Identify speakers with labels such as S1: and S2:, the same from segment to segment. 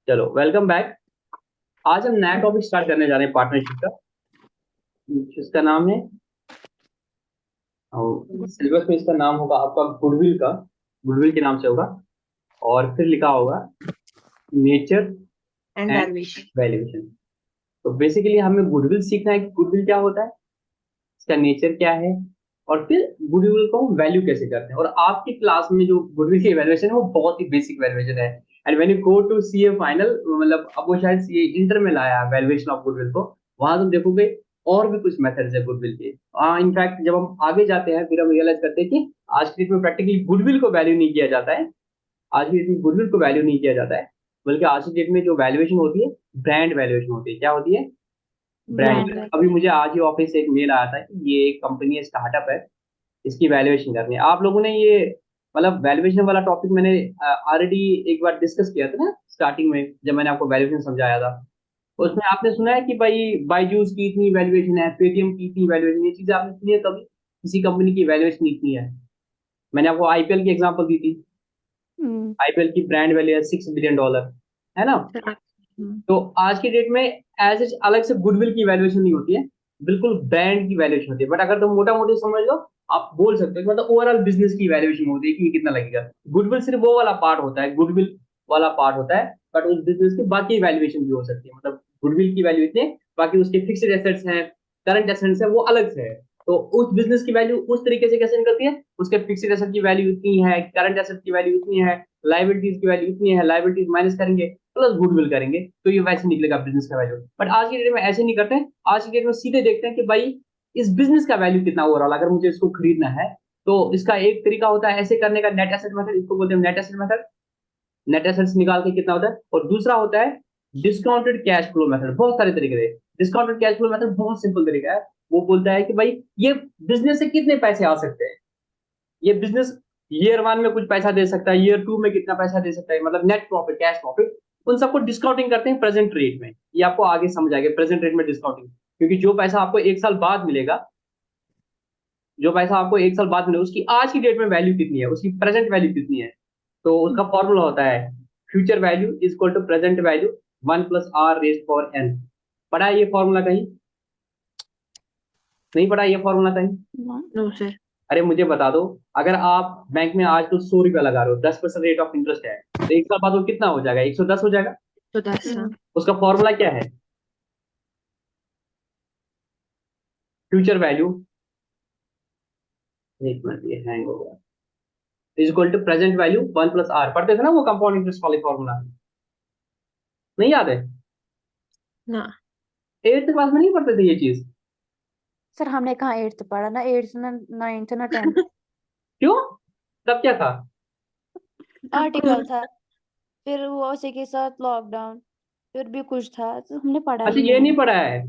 S1: चलो welcome back. आज हम नया टॉपिक स्टार्ट करने जा रहे हैं पार्टनरशिप का, जिसका नाम है सिलेबस में इसका नाम होगा आपका गुडविल का। गुडविल के नाम से होगा और फिर लिखा होगा nature
S2: and
S1: and
S2: valuation.
S1: Valuation. तो बेसिकली हमें गुडविल सीखना है कि गुडविल क्या होता है, इसका नेचर क्या है, और फिर गुडविल को वैल्यू कैसे करते हैं। और आपकी क्लास में जो गुडविल की वैल्यूएशन है वो बहुत ही बेसिक वैल्यूएशन है। And when you go to CA final, मतलब अब वो शायद सीए इंटर में लाया है वैल्यूएशन ऑफ गुडविल को, वहां तुम देखोगे और भी कुछ मेथड्स है गुडविल के। इनफैक्ट जब हम आगे जाते हैं फिर हम रियलाइज करते हैं कि आज की डेट में प्रैक्टिकली गुडविल को वैल्यू नहीं किया जाता है। आज की डेट में गुडविल को वैल्यू नहीं किया जाता है, बल्कि आज की डेट में जो वैल्यूएशन होती है ब्रांड वैल्यूएशन होती है। क्या होती है? ब्रांड।
S2: ब्रांड
S1: अभी मुझे आज ही ऑफिस से एक मेल आया था कि ये एक कंपनी है, स्टार्टअप है, इसकी वैल्यूएशन करनी है। आप लोगों ने ये मतलब वैल्यूएशन वाला टॉपिक मैंने ऑलरेडी एक बार डिस्कस किया था ना स्टार्टिंग में, जब मैंने आपको वैल्यूएशन समझाया था। उसमें आपने सुना है कि भाई बायजूस की इतनी वैल्यूएशन है, पेटीएम की इतनी वैल्यूएशन, ये चीजें आपने सुनी है कभी? किसी कंपनी की वैल्यूएशन इतनी है। मैंने आपको आईपीएल की एग्जांपल दी थी।
S3: हम्म।
S1: आईपीएल की ब्रांड वैल्यू है $6 बिलियन, है ना? तो आज की डेट में एज एच अलग से गुडविल की वैल्यूएशन नहीं होती है, बिल्कुल ब्रांड की वैल्यूएशन होती है। बट अगर तुम मोटा मोटी समझ लो, आप बोल सकते हो कि मतलब ओवरऑल बिजनेस की वैल्यूएशन होती है कि ये कितना लगेगा। गुडविल सिर्फ वो वाला पार्ट होता है, गुडविल वाला पार्ट होता है, बट उस बिजनेस की बाकी वैल्यूएशन भी हो सकती है। मतलब गुडविल की वैल्यू इतनी है, बाकी उसके फिक्स्ड एसेट्स हैं, करंट एसेट्स है, वो अलग से है। तो उस बिजनेस की वैल्यू उस तरीके से कैसे निकलती है, उसके फिक्स्ड एसेट की वैल्यू इतनी है, करंट एसेट की वैल्यू इतनी है, लाइबिलिटीज की वैल्यू इतनी है, लाइबिलिटीज माइनस करेंगे प्लस गुडविल करेंगे, तो ये वैसे निकलेगा बिजनेस का वैल्यू। बट आज की डेट में ऐसे नहीं करते हैं। आज की डेट में सीधे देखते हैं कि भाई इस बिजनेस का वैल्यू कितना ओवरऑल, अगर मुझे इसको खरीदना है। तो इसका एक तरीका होता है ऐसे करने का, नेट एसेट मेथड, इसको बोलते हैं net asset method. Net assets निकाल के कितना होता है। और दूसरा होता है डिस्काउंटेड कैश फ्लो मेथड। बहुत सारे तरीके हैं। डिस्काउंटेड कैश फ्लो मेथड बहुत सिंपल तरीका है। वो बोलता है कि भाई ये बिजनेस से कितने पैसे आ सकते हैं, ये बिजनेस ईयर वन में कुछ पैसा दे सकता है, ईयर टू में कितना पैसा दे सकता है, मतलब नेट प्रॉफिट, कैश प्रॉफिट। उन सबको डिस्काउंटिंग करते हैं प्रेजेंट रेट में। ये आपको आगे समझ आएगा प्रेजेंट रेट में डिस्काउंटिंग, क्योंकि जो पैसा आपको एक साल बाद मिलेगा, जो पैसा आपको एक साल बाद मिलेगा, उसकी आज की डेट में वैल्यू कितनी है, उसकी प्रेजेंट वैल्यू कितनी है। तो उसका फॉर्मूला होता है future value is equal to present value one plus R raise power N. पढ़ा है ये फॉर्मूला कहीं? नहीं पढ़ा ये फॉर्मूला कहीं?
S2: No sir.
S1: अरे मुझे बता दो, अगर आप बैंक में आज तो ₹100 लगा रहे हो, 10% रेट ऑफ इंटरेस्ट है, तो एक साल बाद वो कितना हो जाएगा? 110 हो जाएगा।
S2: तो 10
S1: उसका फॉर्मूला क्या है? फ्यूचर वैल्यू, एक मिनट ये हैंग हो गया, is equal to present value one plus R. पढ़ते थे ना वो कंपाउंड इंटरेस्ट वाले फॉर्मूला, नहीं याद है?
S2: ना।
S1: एट्थ क्लास में नहीं पढ़ते थे ये चीज?
S3: सर हमने कहाँ एट्थ पढ़ा, ना एट्थ ना नाइन्थ ना टेंथ।
S1: क्यों? तब क्या था?
S3: आर्टिकल था, फिर वो उसी के साथ लॉकडाउन, फिर भी कुछ था तो हमने पढ़ा
S1: अच्छा
S3: ही
S1: ये
S3: नहीं
S1: नहीं
S3: है।
S1: पढ़ा है?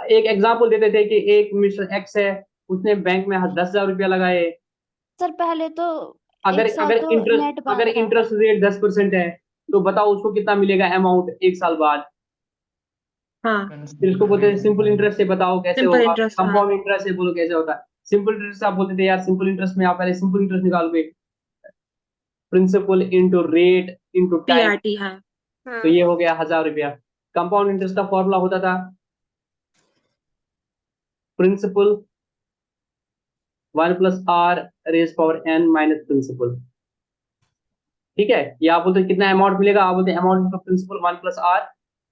S1: एक एग्जाम्पल देते थे कि एक मिस्टर एक्स है, उसने बैंक में 10,000 रुपया लगाए।
S3: सर पहले तो
S1: अगर
S3: एक साल
S1: अगर
S3: तो
S1: इंटरेस्ट
S3: नेट
S1: अगर
S3: बंद था।
S1: इंटरेस्ट रेट 10% है, तो बताओ उसको कितना मिलेगा अमाउंट एक साल बाद।
S2: हाँ,
S1: फिर उसको बोलते हैं सिंपल इंटरेस्ट से, बताओ कैसे
S2: सिंपल
S1: होगा।
S2: इंटरेस्ट। हाँ,
S1: कंपाउंड इंटरेस्ट से बोलो कैसे होता है। सिंपल इंटरेस्ट आप बोलते थे यार, सिंपल इंटरेस्ट में आप पहले सिंपल इंटरेस्ट निकालोगे, principal into rate into time,
S2: PRT. हाँ
S1: तो ये हो गया 1,000 रुपया। कंपाउंड इंटरेस्ट का फॉर्मूला होता था principal one plus R raise power N minus principal. ठीक है, ये आप बोलते कितना अमाउंट मिलेगा, आप बोलते amount principal one plus R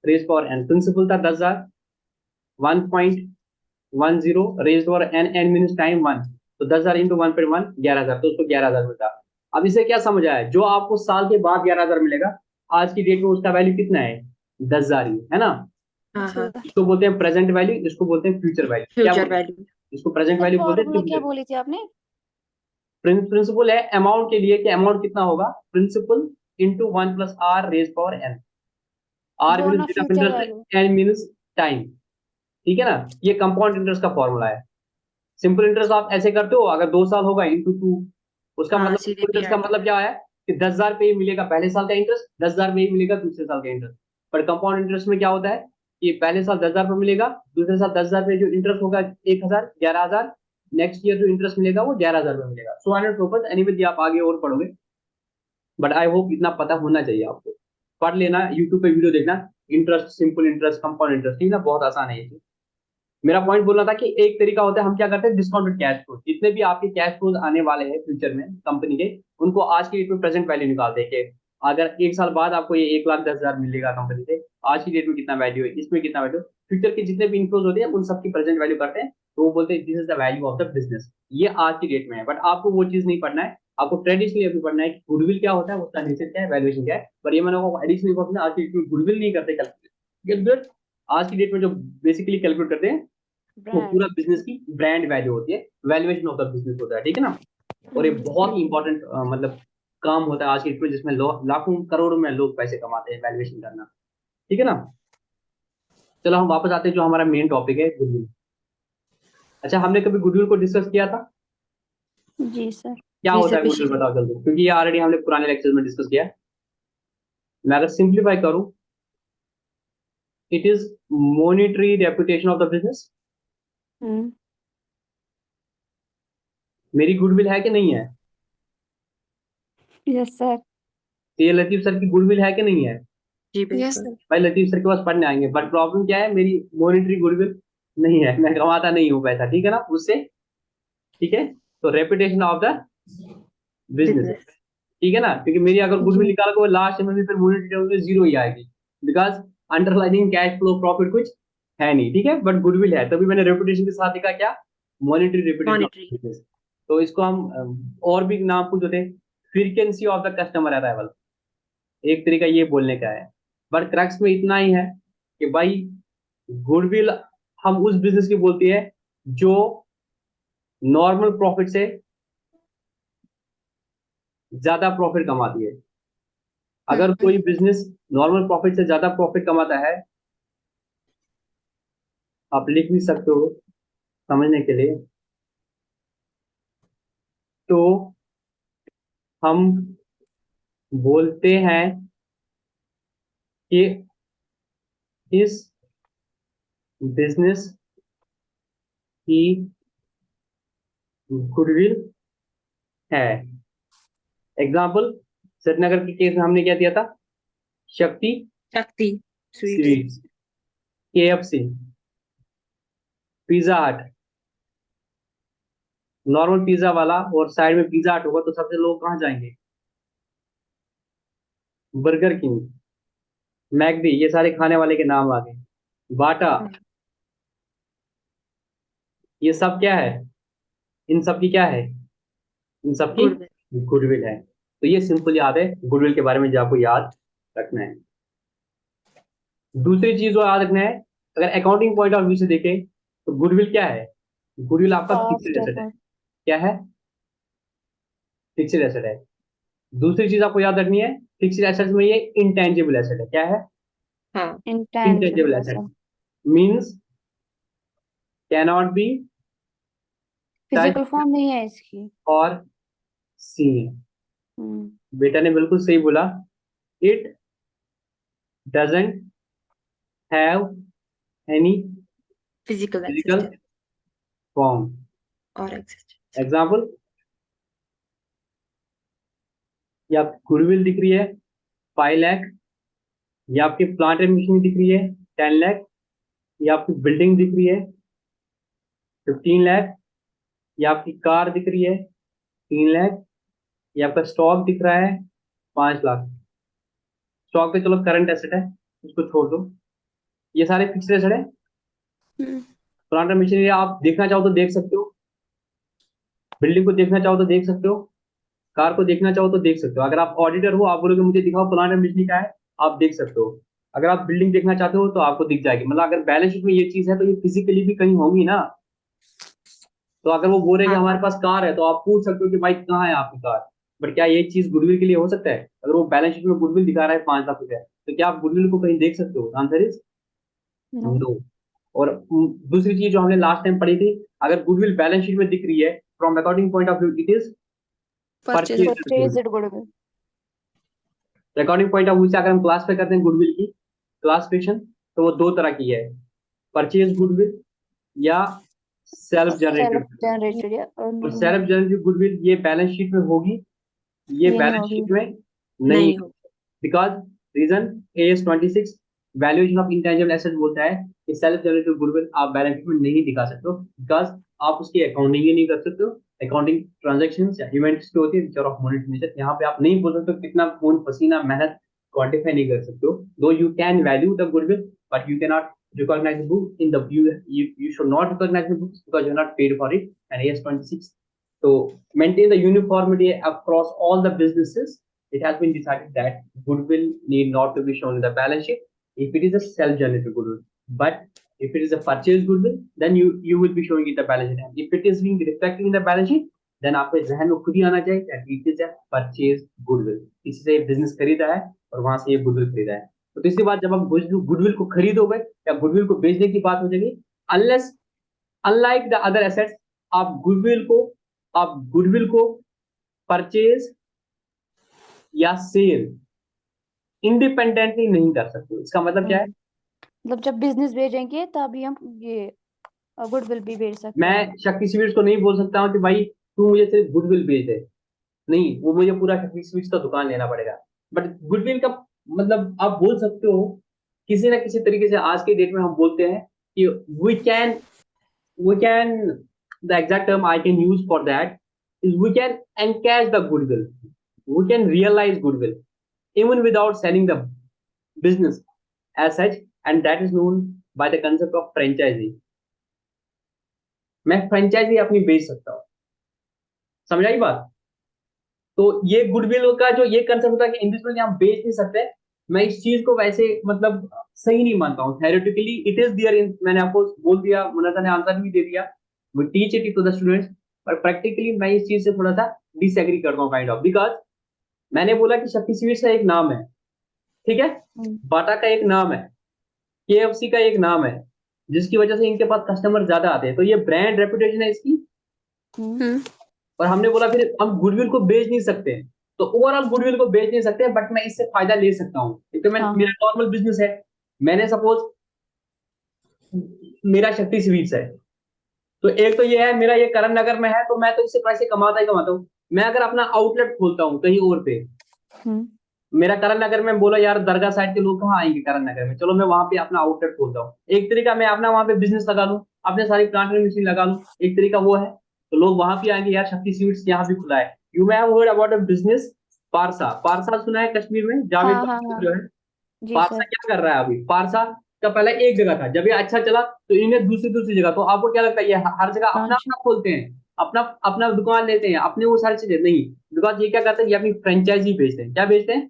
S1: raise power N. Principal था 10,000, 1.10 raise power N, N mean time one, तो 10,000 इंटू 1.1 11,000, तो उसको 11,000 मिलता। अब इसे क्या समझ आया, जो आपको साल के बाद 11,000 मिलेगा, आज की डेट में उसका वैल्यू कितना है? 10,000 ही है ना?
S2: हाँ हाँ।
S1: इसको बोलते हैं प्रेजेंट वैल्यू, इसको बोलते हैं फ्यूचर वैल्यू। क्या
S2: फ्यूचर
S1: बोलते हैं?
S2: वैल्यू।
S1: इसको प्रेजेंट
S3: सर
S1: वैल्यू बोलते हैं,
S3: फॉर्मूला क्या
S1: फ्यूचर।
S3: बोली थी आपने?
S1: प्रिंसिपल है अमाउंट के लिए कि अमाउंट कितना होगा, principal into one plus R raise power N. R
S3: वो
S1: मीन
S3: ना
S1: rate of
S3: future
S1: interest,
S3: value.
S1: N mean time. ठीक है ना? ये कंपाउंड इंटरेस्ट का फॉर्मूला है। सिंपल इंटरेस्ट आप ऐसे करते हो, अगर 2 साल होगा इंटू टू, उसका
S2: हाँ,
S1: मतलब
S2: सीधे
S1: सिंपल इंटरेस्ट का
S2: पीआरटी।
S1: मतलब क्या है कि 10,000 पे ही मिलेगा पहले साल का इंटरेस्ट, 10,000 पे ही मिलेगा दूसरे साल का इंटरेस्ट। पर कंपाउंड इंटरेस्ट में क्या होता है कि पहले साल 10,000 पे मिलेगा, दूसरे साल 10,000 पे जो इंटरेस्ट होगा 1,000, 11,000, नेक्स्ट ईयर जो इंटरेस्ट मिलेगा वो 11,000 पे मिलेगा। सो एंड प्रोपस एनीवे, आप आगे और पढ़ोगे, बट आई होप इतना पता होना चाहिए आपको। पढ़ लेना, यूट्यूब पे वीडियो देखना, interest, simple interest, compound interest, ठीक है ना, बहुत आसान है ये चीज। मेरा पॉइंट बोलना था कि एक तरीका होता है, हम क्या करते हैं, डिस्काउंटेड कैश फ्लो, जितने भी आपके कैश फ्लोज आने वाले हैं फ्यूचर में कंपनी के, उनको आज की डेट में प्रेजेंट वैल्यू निकालते हैं कि अगर एक साल बाद आपको ये 1,10,000 मिलेगा कंपनी से, आज की डेट में कितना वैल्यू है, इसमें कितना वैल्यू, फ्यूचर के जितने भी इनफ्लोज होते हैं उन सबकी प्रेजेंट वैल्यू करते हैं, तो वो बोलते हैं this is the value of the business. ये आज की डेट में है, बट आपको वो चीज नहीं पढ़ना है, आपको ट्रेडिशनली अभी पढ़ना है कि गुडविल क्या होता है, उसका नेचर क्या है, वैल्यूएशन क्या है। पर ये मैंने आपको एडिशनली पढ़ना, आज की डेट में गुडविल नहीं करते कैलकुलेट। आज की डेट में जो बेसिकली कैलकुलेट करते हैं वो पूरा
S3: ब्रांड।
S1: बिजनेस की ब्रांड वैल्यू होती है, वैल्यूएशन ऑफ द बिजनेस होता है, ठीक है ना। और ये बहुत ही इंपॉर्टेंट मतलब काम होता है आज की डेट में, जिसमें लाखों करोड़ों में लोग पैसे कमाते हैं वैल्यूएशन करना, ठीक है ना। चलो हम वापस आते हैं जो हमारा मेन टॉपिक है, गुडविल। अच्छा, हमने कभी गुडविल को डिस्कस किया था?
S3: जी सर।
S1: क्या
S2: जी
S1: होता
S2: सर,
S1: है गुडविल,
S2: पिछले
S1: बताओ जल्दी, क्योंकि ये ऑलरेडी हमने पुराने लेक्चर में डिस्कस किया है। मैं अगर सिंप्लीफाई करूं, it is monetary reputation of the business.
S3: Hmm.
S1: मेरी गुडविल है कि नहीं है?
S3: Yes sir.
S1: तो ये लतीफ सर की गुडविल है कि नहीं है?
S2: जी
S4: यस
S2: बिल्कुल।
S4: सर।
S1: भाई लतीफ सर के पास पढ़ने आएंगे, बट प्रॉब्लम क्या है, मेरी मॉनिटरी गुडविल नहीं है, मैं कमाता नहीं हूँ पैसा, ठीक है ना उससे, ठीक है। तो reputation of the business,
S2: business.
S1: ठीक है ना, क्योंकि मेरी अगर गुडविल
S3: जी।
S1: निकाल को लास्ट में भी फिर मॉनिटरी में जीरो ही आएगी, because underlining cash flow profit कुछ है नहीं, ठीक है, बट गुडविल है, तभी मैंने रेपुटेशन के साथ लिखा क्या, monetary reputation of
S2: monetary.
S1: Business. तो इसको हम और भी नाम पूछ होते, frequency of the customer arrival, एक तरीका ये बोलने का है। बट क्रक्स में इतना ही है कि भाई गुडविल हम उस बिजनेस की बोलती है जो नॉर्मल प्रॉफिट से ज्यादा प्रॉफिट कमाती है। अगर कोई बिजनेस नॉर्मल प्रॉफिट से ज्यादा प्रॉफिट कमाता है, आप लिख भी सकते हो समझने के लिए, तो हम बोलते हैं कि इस बिजनेस की गुडविल है। एग्जाम्पल, श्रीनगर के केस में हमने क्या दिया था, शक्ति
S2: शक्ति स्वीट्स।
S1: स्वीट्स, KFC, पिज्जा हट, नॉर्मल पिज्जा वाला और साइड में पिज्जा हट होगा तो सबसे लोग कहाँ जाएंगे, बर्गर किंग, मैकडी, ये सारे खाने वाले के नाम आ गए, बाटा, ये सब क्या है, इन सब की क्या है, इन सब की
S2: गुडविल।
S1: गुडविल है। तो ये सिंपल याद है गुडविल के बारे में जो आपको याद रखना है। दूसरी चीज जो याद रखना है, अगर अकाउंटिंग पॉइंट ऑफ व्यू से देखें तो गुडविल क्या है, गुडविल आपका फिक्स्ड
S3: कॉस्ट
S1: एसेट है।
S3: ऑफ।
S1: क्या है, फिक्स्ड एसेट है। दूसरी चीज आपको याद रखनी है, फिक्स्ड एसेट में ये इंटेंजिबल एसेट है। क्या है,
S2: हाँ।
S1: Intangible
S3: intangible
S1: asset,
S3: asset.
S1: Means cannot be
S3: physical
S1: touch
S3: form नहीं है इसकी।
S1: और सीन।
S3: हम्म।
S1: बेटा ने बिल्कुल सही बोला, it doesn't have any
S2: physical
S1: physical
S2: existence
S1: form.
S2: और एक्सिस्टेंस।
S1: एग्जाम्पल, ये आपकी गुडविल दिख रही है 5 लाख, ये आपकी प्लांट एंड मशीनरी दिख रही है 10 लाख, ये आपकी बिल्डिंग दिख रही है 15 लाख, ये आपकी कार दिख रही है 3 लाख, ये आपका स्टॉक दिख रहा है 5 लाख। स्टॉक पे चलो करंट एसेट है, उसको छोड़ दो, ये सारे फिक्स्ड एसेट है।
S3: हम्म।
S1: प्लांट एंड मशीनरी आप देखना चाहो तो देख सकते हो, बिल्डिंग को देखना चाहो तो देख सकते हो, कार को देखना चाहो तो देख सकते हो। अगर आप ऑडिटर हो, आप बोलोगे मुझे दिखाओ प्लांट एंड मशीनरी क्या है, आप देख सकते हो। अगर आप बिल्डिंग देखना चाहते हो तो आपको दिख जाएगी, मतलब अगर बैलेंस शीट में ये चीज है तो ये फिजिकली भी कहीं होंगी ना। तो अगर वो बोल रहे कि
S2: हाँ।
S1: हमारे पास कार है तो आप पूछ सकते हो कि भाई कहाँ है आपकी कार। बट क्या ये चीज गुडविल के लिए हो सकता है? अगर वो बैलेंस शीट में गुडविल दिखा रहा है 5 लाख रुपया, तो क्या आप गुडविल को कहीं देख सकते हो? Answer is
S3: no.
S1: नो। और दूसरी चीज जो हमने लास्ट टाइम पढ़ी थी, अगर गुडविल बैलेंस शीट में दिख रही है from accounting point of view it is
S4: purchase.
S3: Purchased goodwill.
S1: Accounting point of view से अगर हम क्लासिफाई करते हैं गुडविल की क्लासिफिकेशन, तो वो दो तरह की है, परचेज गुडविल या सेल्फ
S3: सेल्फ
S1: जनरेटेड।
S3: जनरेटेड या
S1: और सेल्फ जनरेटेड गुडविल ये बैलेंस शीट में होगी, ये
S3: ये नहीं
S1: बैलेंस
S3: होगी।
S1: शीट में नहीं,
S2: नहीं हो।
S1: Because reason AS26 valuation of intangible asset बोलता है कि सेल्फ जनरेटेड गुडविल आप बैलेंस शीट में नहीं दिखा सकते हो, बिकॉज आप उसकी अकाउंटिंग ही नहीं कर सकते हो। अकाउंटिंग ट्रांजैक्शंस या इवेंट्स जो होती है which are of monetary nature, यहाँ पे आप नहीं बोल सकते हो कितना खून पसीना मेहनत क्वांटिफाई नहीं कर सकते हो। दो you can value the goodwill but you can not recognize the book in the you should not recognize the books because you're not paid for it, and AS26 to maintain the uniformity across all the businesses, it has been decided that goodwill need not to be shown in the balance sheet if it is a self-generated goodwill. But if it is a purchased goodwill, then you will be showing it the balance sheet. And if it is being reflected in the balance sheet, then आपके जहन में खुद ही आना चाहिए that it is a purchased goodwill. किसी से business खरीदा है और वहां से ये गुडविल खरीदा है। तो तीसरी बात, जब आप गुडविल को खरीदोगे या गुडविल को बेचने की बात हो जाएगी, unless unlike the other assets आप गुडविल को परचेज या सेल इंडिपेंडेंटली नहीं कर सकते। इसका मतलब क्या है?
S3: मतलब जब बिजनेस भेजेंगे तभी हम ये गुडविल भी भेज सकते हैं।
S1: मैं शक्ति स्वीट्स को नहीं बोल सकता हूँ कि भाई तू मुझे सिर्फ गुडविल भेज दे, नहीं, वो मुझे पूरा शक्ति स्वीट्स का दुकान लेना पड़ेगा। बट गुडविल का मतलब आप बोल सकते हो किसी ना किसी तरीके से। आज के डेट में हम बोलते हैं कि we can the exact term I can use for that is we can encash the goodwill, we can realise goodwill even without selling the business as such, and that is known by the concept of franchisee. मैं franchise अपनी बेच सकता हूँ, समझ आई बात? तो ये गुडविल का जो ये कंसेप्ट होता है कि इंडिविजुअली हम बेच नहीं सकते, मैं इस चीज को वैसे मतलब सही नहीं मानता हूँ। Theoretically it is there in, मैंने आपको बोल दिया, मुन्ना ने आंसर भी दे दिया, we teach it to the students, पर प्रैक्टिकली मैं इस चीज से थोड़ा सा डिसएग्री करता हूँ काइंड ऑफ, बिकॉज मैंने बोला कि शक्ति स्वीट्स का एक नाम है, ठीक है, बाटा का एक नाम है, KFC का एक नाम है, जिसकी वजह से इनके पास कस्टमर ज्यादा आते हैं, तो ये ब्रांड रेपुटेशन है इसकी। और हमने बोला फिर हम गुडविल को बेच नहीं सकते, तो ओवरऑल गुडविल को बेच नहीं सकते, बट मैं इससे फायदा ले सकता हूँ। एक तो मेरा नॉर्मल बिजनेस है, मैंने सपोज मेरा शक्ति स्वीट्स है, तो एक तो ये है मेरा ये करण नगर में है, तो मैं तो इससे पैसे कमाता ही कमाता हूँ। मैं अगर अपना आउटलेट खोलता हूँ कहीं और पे, मेरा करण नगर में बोला यार दरगाह साइड के लोग कहाँ आएंगे करण नगर में, चलो मैं वहां पे अपना आउटलेट खोलता हूँ। एक तरीका मैं अपना वहां पे बिजनेस लगा लूँ, अपने सारी प्लांट मशीन लगा लूँ, एक तरीका वो है, तो लोग वहां पे आएंगे यार शक्ति स्वीट्स यहाँ भी खुला है। You may have heard about a business पारसा, पारसा सुना है कश्मीर में, जावेद जो है, पारसा क्या कर रहा है अभी? पारसा का पहले एक जगह था, जब ये अच्छा चला तो इन्हें दूसरी जगह, तो आपको क्या लगता है ये हर जगह अपना अपना खोलते हैं, अपना अपना दुकान लेते हैं, अपने वो सारी चीजें नहीं, बिकॉज ये क्या करते हैं, ये अपनी फ्रेंचाइजी बेचते हैं। क्या बेचते हैं?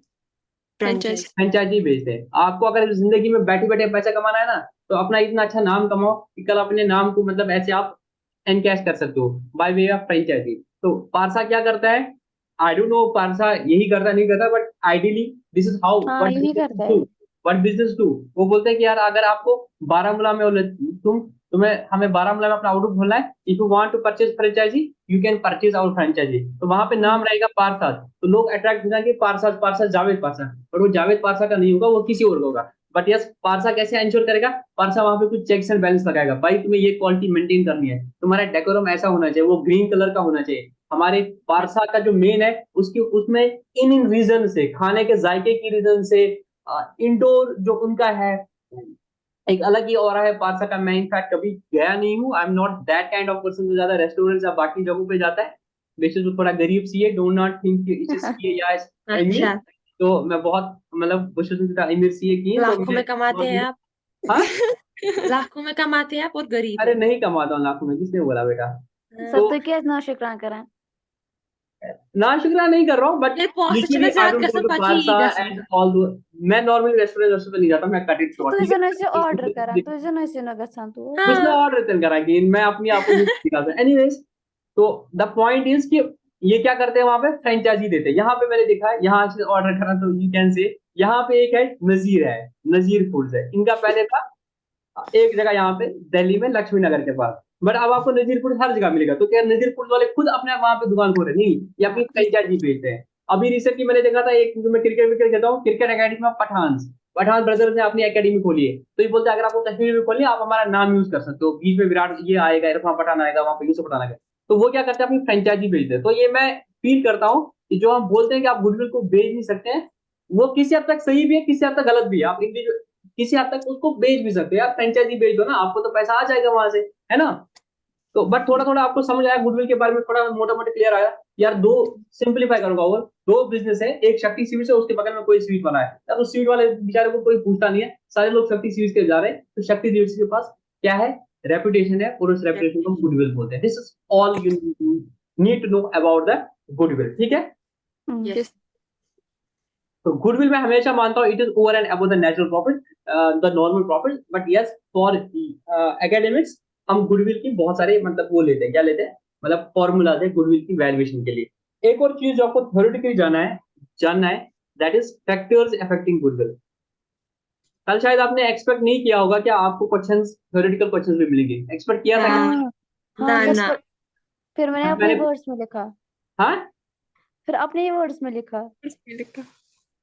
S1: फ्रेंचाइजी बेचते हैं। आपको अगर जिंदगी में बैठे बैठे पैसा कमाना है ना, तो अपना इतना अच्छा नाम कमाओ कि कल अपने नाम को मतलब ऐसे आप एनकैश कर सकते हो बाय वे ऑफ फ्रेंचाइजी। तो पारसा क्या करता है, आई डोंट नो पारसा यही करता नहीं करता, but ideally this is how what business do. वो बोलते हैं कि यार अगर आपको बारामूला में हमें बारामूला में अपना आउटलेट खोलना है, if you want to purchase franchisee you can purchase our franchisee, तो वहां पे नाम रहेगा पारसा, तो लोग अट्रैक्ट हो जाएंगे पारसा पारसा जावेद पारसा, पर वो जावेद पारसा का नहीं होगा, वो किसी और का होगा। बट यस, पारसा कैसे एंश्योर करेगा? पारसा वहां पे कुछ चेक्स एंड बैलेंस लगाएगा, भाई तुम्हें ये क्वालिटी मेंटेन करनी है, तुम्हारा डेकोरम ऐसा होना चाहिए, वो ग्रीन कलर का होना चाहिए। हमारे पारसा का जो मेन है उसमें इन रीजन से, खाने के जायके की रीजन से, इंडोर जो उनका है एक अलग ही ऑरा है पारसा का। मैं इनफैक्ट कभी गया नहीं हूँ, I am not that kind of person जो ज्यादा रेस्टोरेंट्स या बाकी जगहों पे जाता है, बेसिस वो थोड़ा गरीब सी है, डोंट नॉट थिंक इसलिए या
S2: अच्छा,
S1: तो मैं बहुत मतलब अमीर सी है की,
S2: लाखों में कमाते हैं आप।
S1: हाँ
S2: लाखों में कमाते हैं आप और गरीब
S1: अरे
S2: हैं।
S1: नहीं कमाता हूँ लाखों में, किसने बोला बेटा?
S3: सब तो क्या ना शुक्राना करें,
S1: ना शुक्रिया नहीं कर रहा हूँ, बट
S2: ये पॉस्ट
S1: लिटरली आई
S2: याद
S1: डोंट गो
S2: कसम
S1: टू
S2: पाची
S1: पारसा
S2: कसम
S1: एंड ऑल दो। मैं नॉर्मली रेस्टोरेंट नहीं जाता, मैं कट इट
S3: तो
S1: शॉर्ट,
S3: तुझे
S1: ठीक
S3: नसे ऑर्डर करा,
S1: है?
S3: तुझे नसे न गसान तू
S1: कुछ ना
S2: हाँ,
S1: और रिटर्न कराएंगे, मैं अपनी आपको दिखाता। एनीवेज, तो द पॉइंट इज कि ये क्या करते हैं, वहां पे फ्रेंचाइजी देते हैं। यहाँ पे मैंने देखा है, यहाँ से ऑर्डर करा तो यू कैन से, यहाँ पे एक है नजीर, है नजीर फूड्स है, इनका पहले था एक जगह यहाँ पे दिल्ली में लक्ष्मी नगर के पास, बट अब आपको नजीर फूड हर जगह मिलेगा। तो क्या नजीर फूड वाले खुद अपने वहां पे दुकान खोल रहे? नहीं, ये अपनी फ्रेंचाइजी बेचते हैं। अभी रिसेंटली मैंने देखा था, एक मैं क्रिकेट खेलता हूँ, क्रिकेट अकेडमी में पठान ब्रदर्स ने अपनी एकेडमी खोली है, तो ये बोलते हैं अगर आपको कश्मीर में खोलनी है आप हमारा नाम यूज कर सकते हो, बीच में विराट ये आएगा, इरफान पठान आएगा, वहां पे यूसुफ पठान आएगा, तो वो क्या करते हैं, अपनी फ्रेंचाइजी बेचते हैं। तो ये मैं फील करता हूँ कि जो हम बोलते हैं कि आप गुडविल को बेच नहीं सकते हैं, वो किसी हद तक सही भी है, किसी हद तक गलत भी है। आप इंडिविजुअल किसी हद तक उसको बेच भी सकते हो यार, फ्रेंचाइजी बेच दो ना, आपको तो पैसा आ जाएगा वहां से, है ना। तो बट थोड़ा थोड़ा आपको समझ आया गुडविल के बारे में, थोड़ा मोटा मोटा क्लियर आया यार। दो सिंपलीफाई करूंगा, और दो बिजनेस है, एक शक्ति स्वीट्स है, उसके बगल में कोई स्वीट वाला है यार, उस स्वीट वाले बेचारे को कोई पूछता नहीं है, सारे लोग शक्ति स्वीट्स के जा रहे हैं। तो शक्ति स्वीट्स के पास क्या है, रेपुटेशन है, और उस रेपुटेशन को गुडविल बोलते हैं। This is all you need to know about the goodwill, ठीक है।
S2: यस।
S1: तो गुडविल मैं हमेशा मानता हूँ it is over and above the natural profit, the normal profit, but yes for academics हम गुडविल की बहुत सारे मतलब वो लेते हैं, क्या लेते हैं, मतलब फॉर्मूलाज है गुडविल की वैल्यूएशन के लिए। एक और चीज जो आपको थ्योरेटिकली जानना है that is factors affecting goodwill. कल शायद आपने एक्सपेक्ट नहीं किया होगा कि आपको क्वेश्चंस, थ्योरेटिकल क्वेश्चंस भी मिलेंगे, एक्सपेक्ट किया था क्या?
S2: हाँ
S3: हाँ
S2: ना
S3: हाँ,
S2: ना।
S3: फिर मैंने अपने
S1: मैंने
S3: वर्ड्स में लिखा,
S1: हाँ,
S3: फिर अपने ही वर्ड्स में लिखा।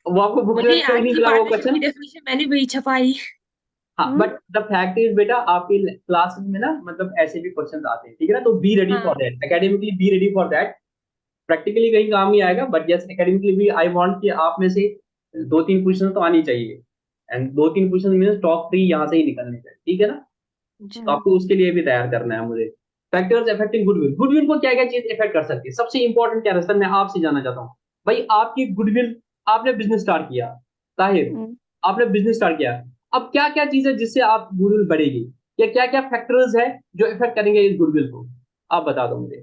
S1: वो आपको बुक
S2: मुझे
S1: से
S2: याद
S1: नहीं
S2: थी
S1: मिला वो
S2: पार्टनरशिप की
S1: क्वेश्चन।
S2: डेफिनेशन मैंने वही छपाई।
S1: हाँ,
S3: हम्म
S1: बट द फैक्ट इज बेटा, आपके क्लासेस में ना मतलब ऐसे भी क्वेश्चंस आते हैं, ठीक है ना। तो बी रेडी फॉर
S2: हाँ
S1: that, academically be ready for that. Practically कहीं काम नहीं आएगा, बट यस एकेडमिकली भी आई वांट कि आप में से दो तीन क्वेश्चन तो आनी चाहिए। एंड दो तीन क्वेश्चन मीन टॉप 3 यहाँ से ही निकलने चाहिए, ठीक है ना। तो
S2: अच्छा।
S1: आपको उसके लिए भी तैयार करना है मुझे। फैक्टर्स अफेक्टिंग गुडविल, गुडविल को क्या क्या चीज इफेक्ट कर सकती है, सबसे इंपॉर्टेंट क्या है, मैं आपसे जानना चाहता हूँ भाई। आपकी गुडविल, आपने बिजनेस स्टार्ट किया, ताहिर
S3: हम्म
S1: आपने बिजनेस स्टार्ट किया, अब क्या क्या चीज है जिससे आप गुडविल बढ़ेगी, या क्या क्या फैक्टर्स है जो इफेक्ट करेंगे इस गुडविल को, आप बता दो मुझे।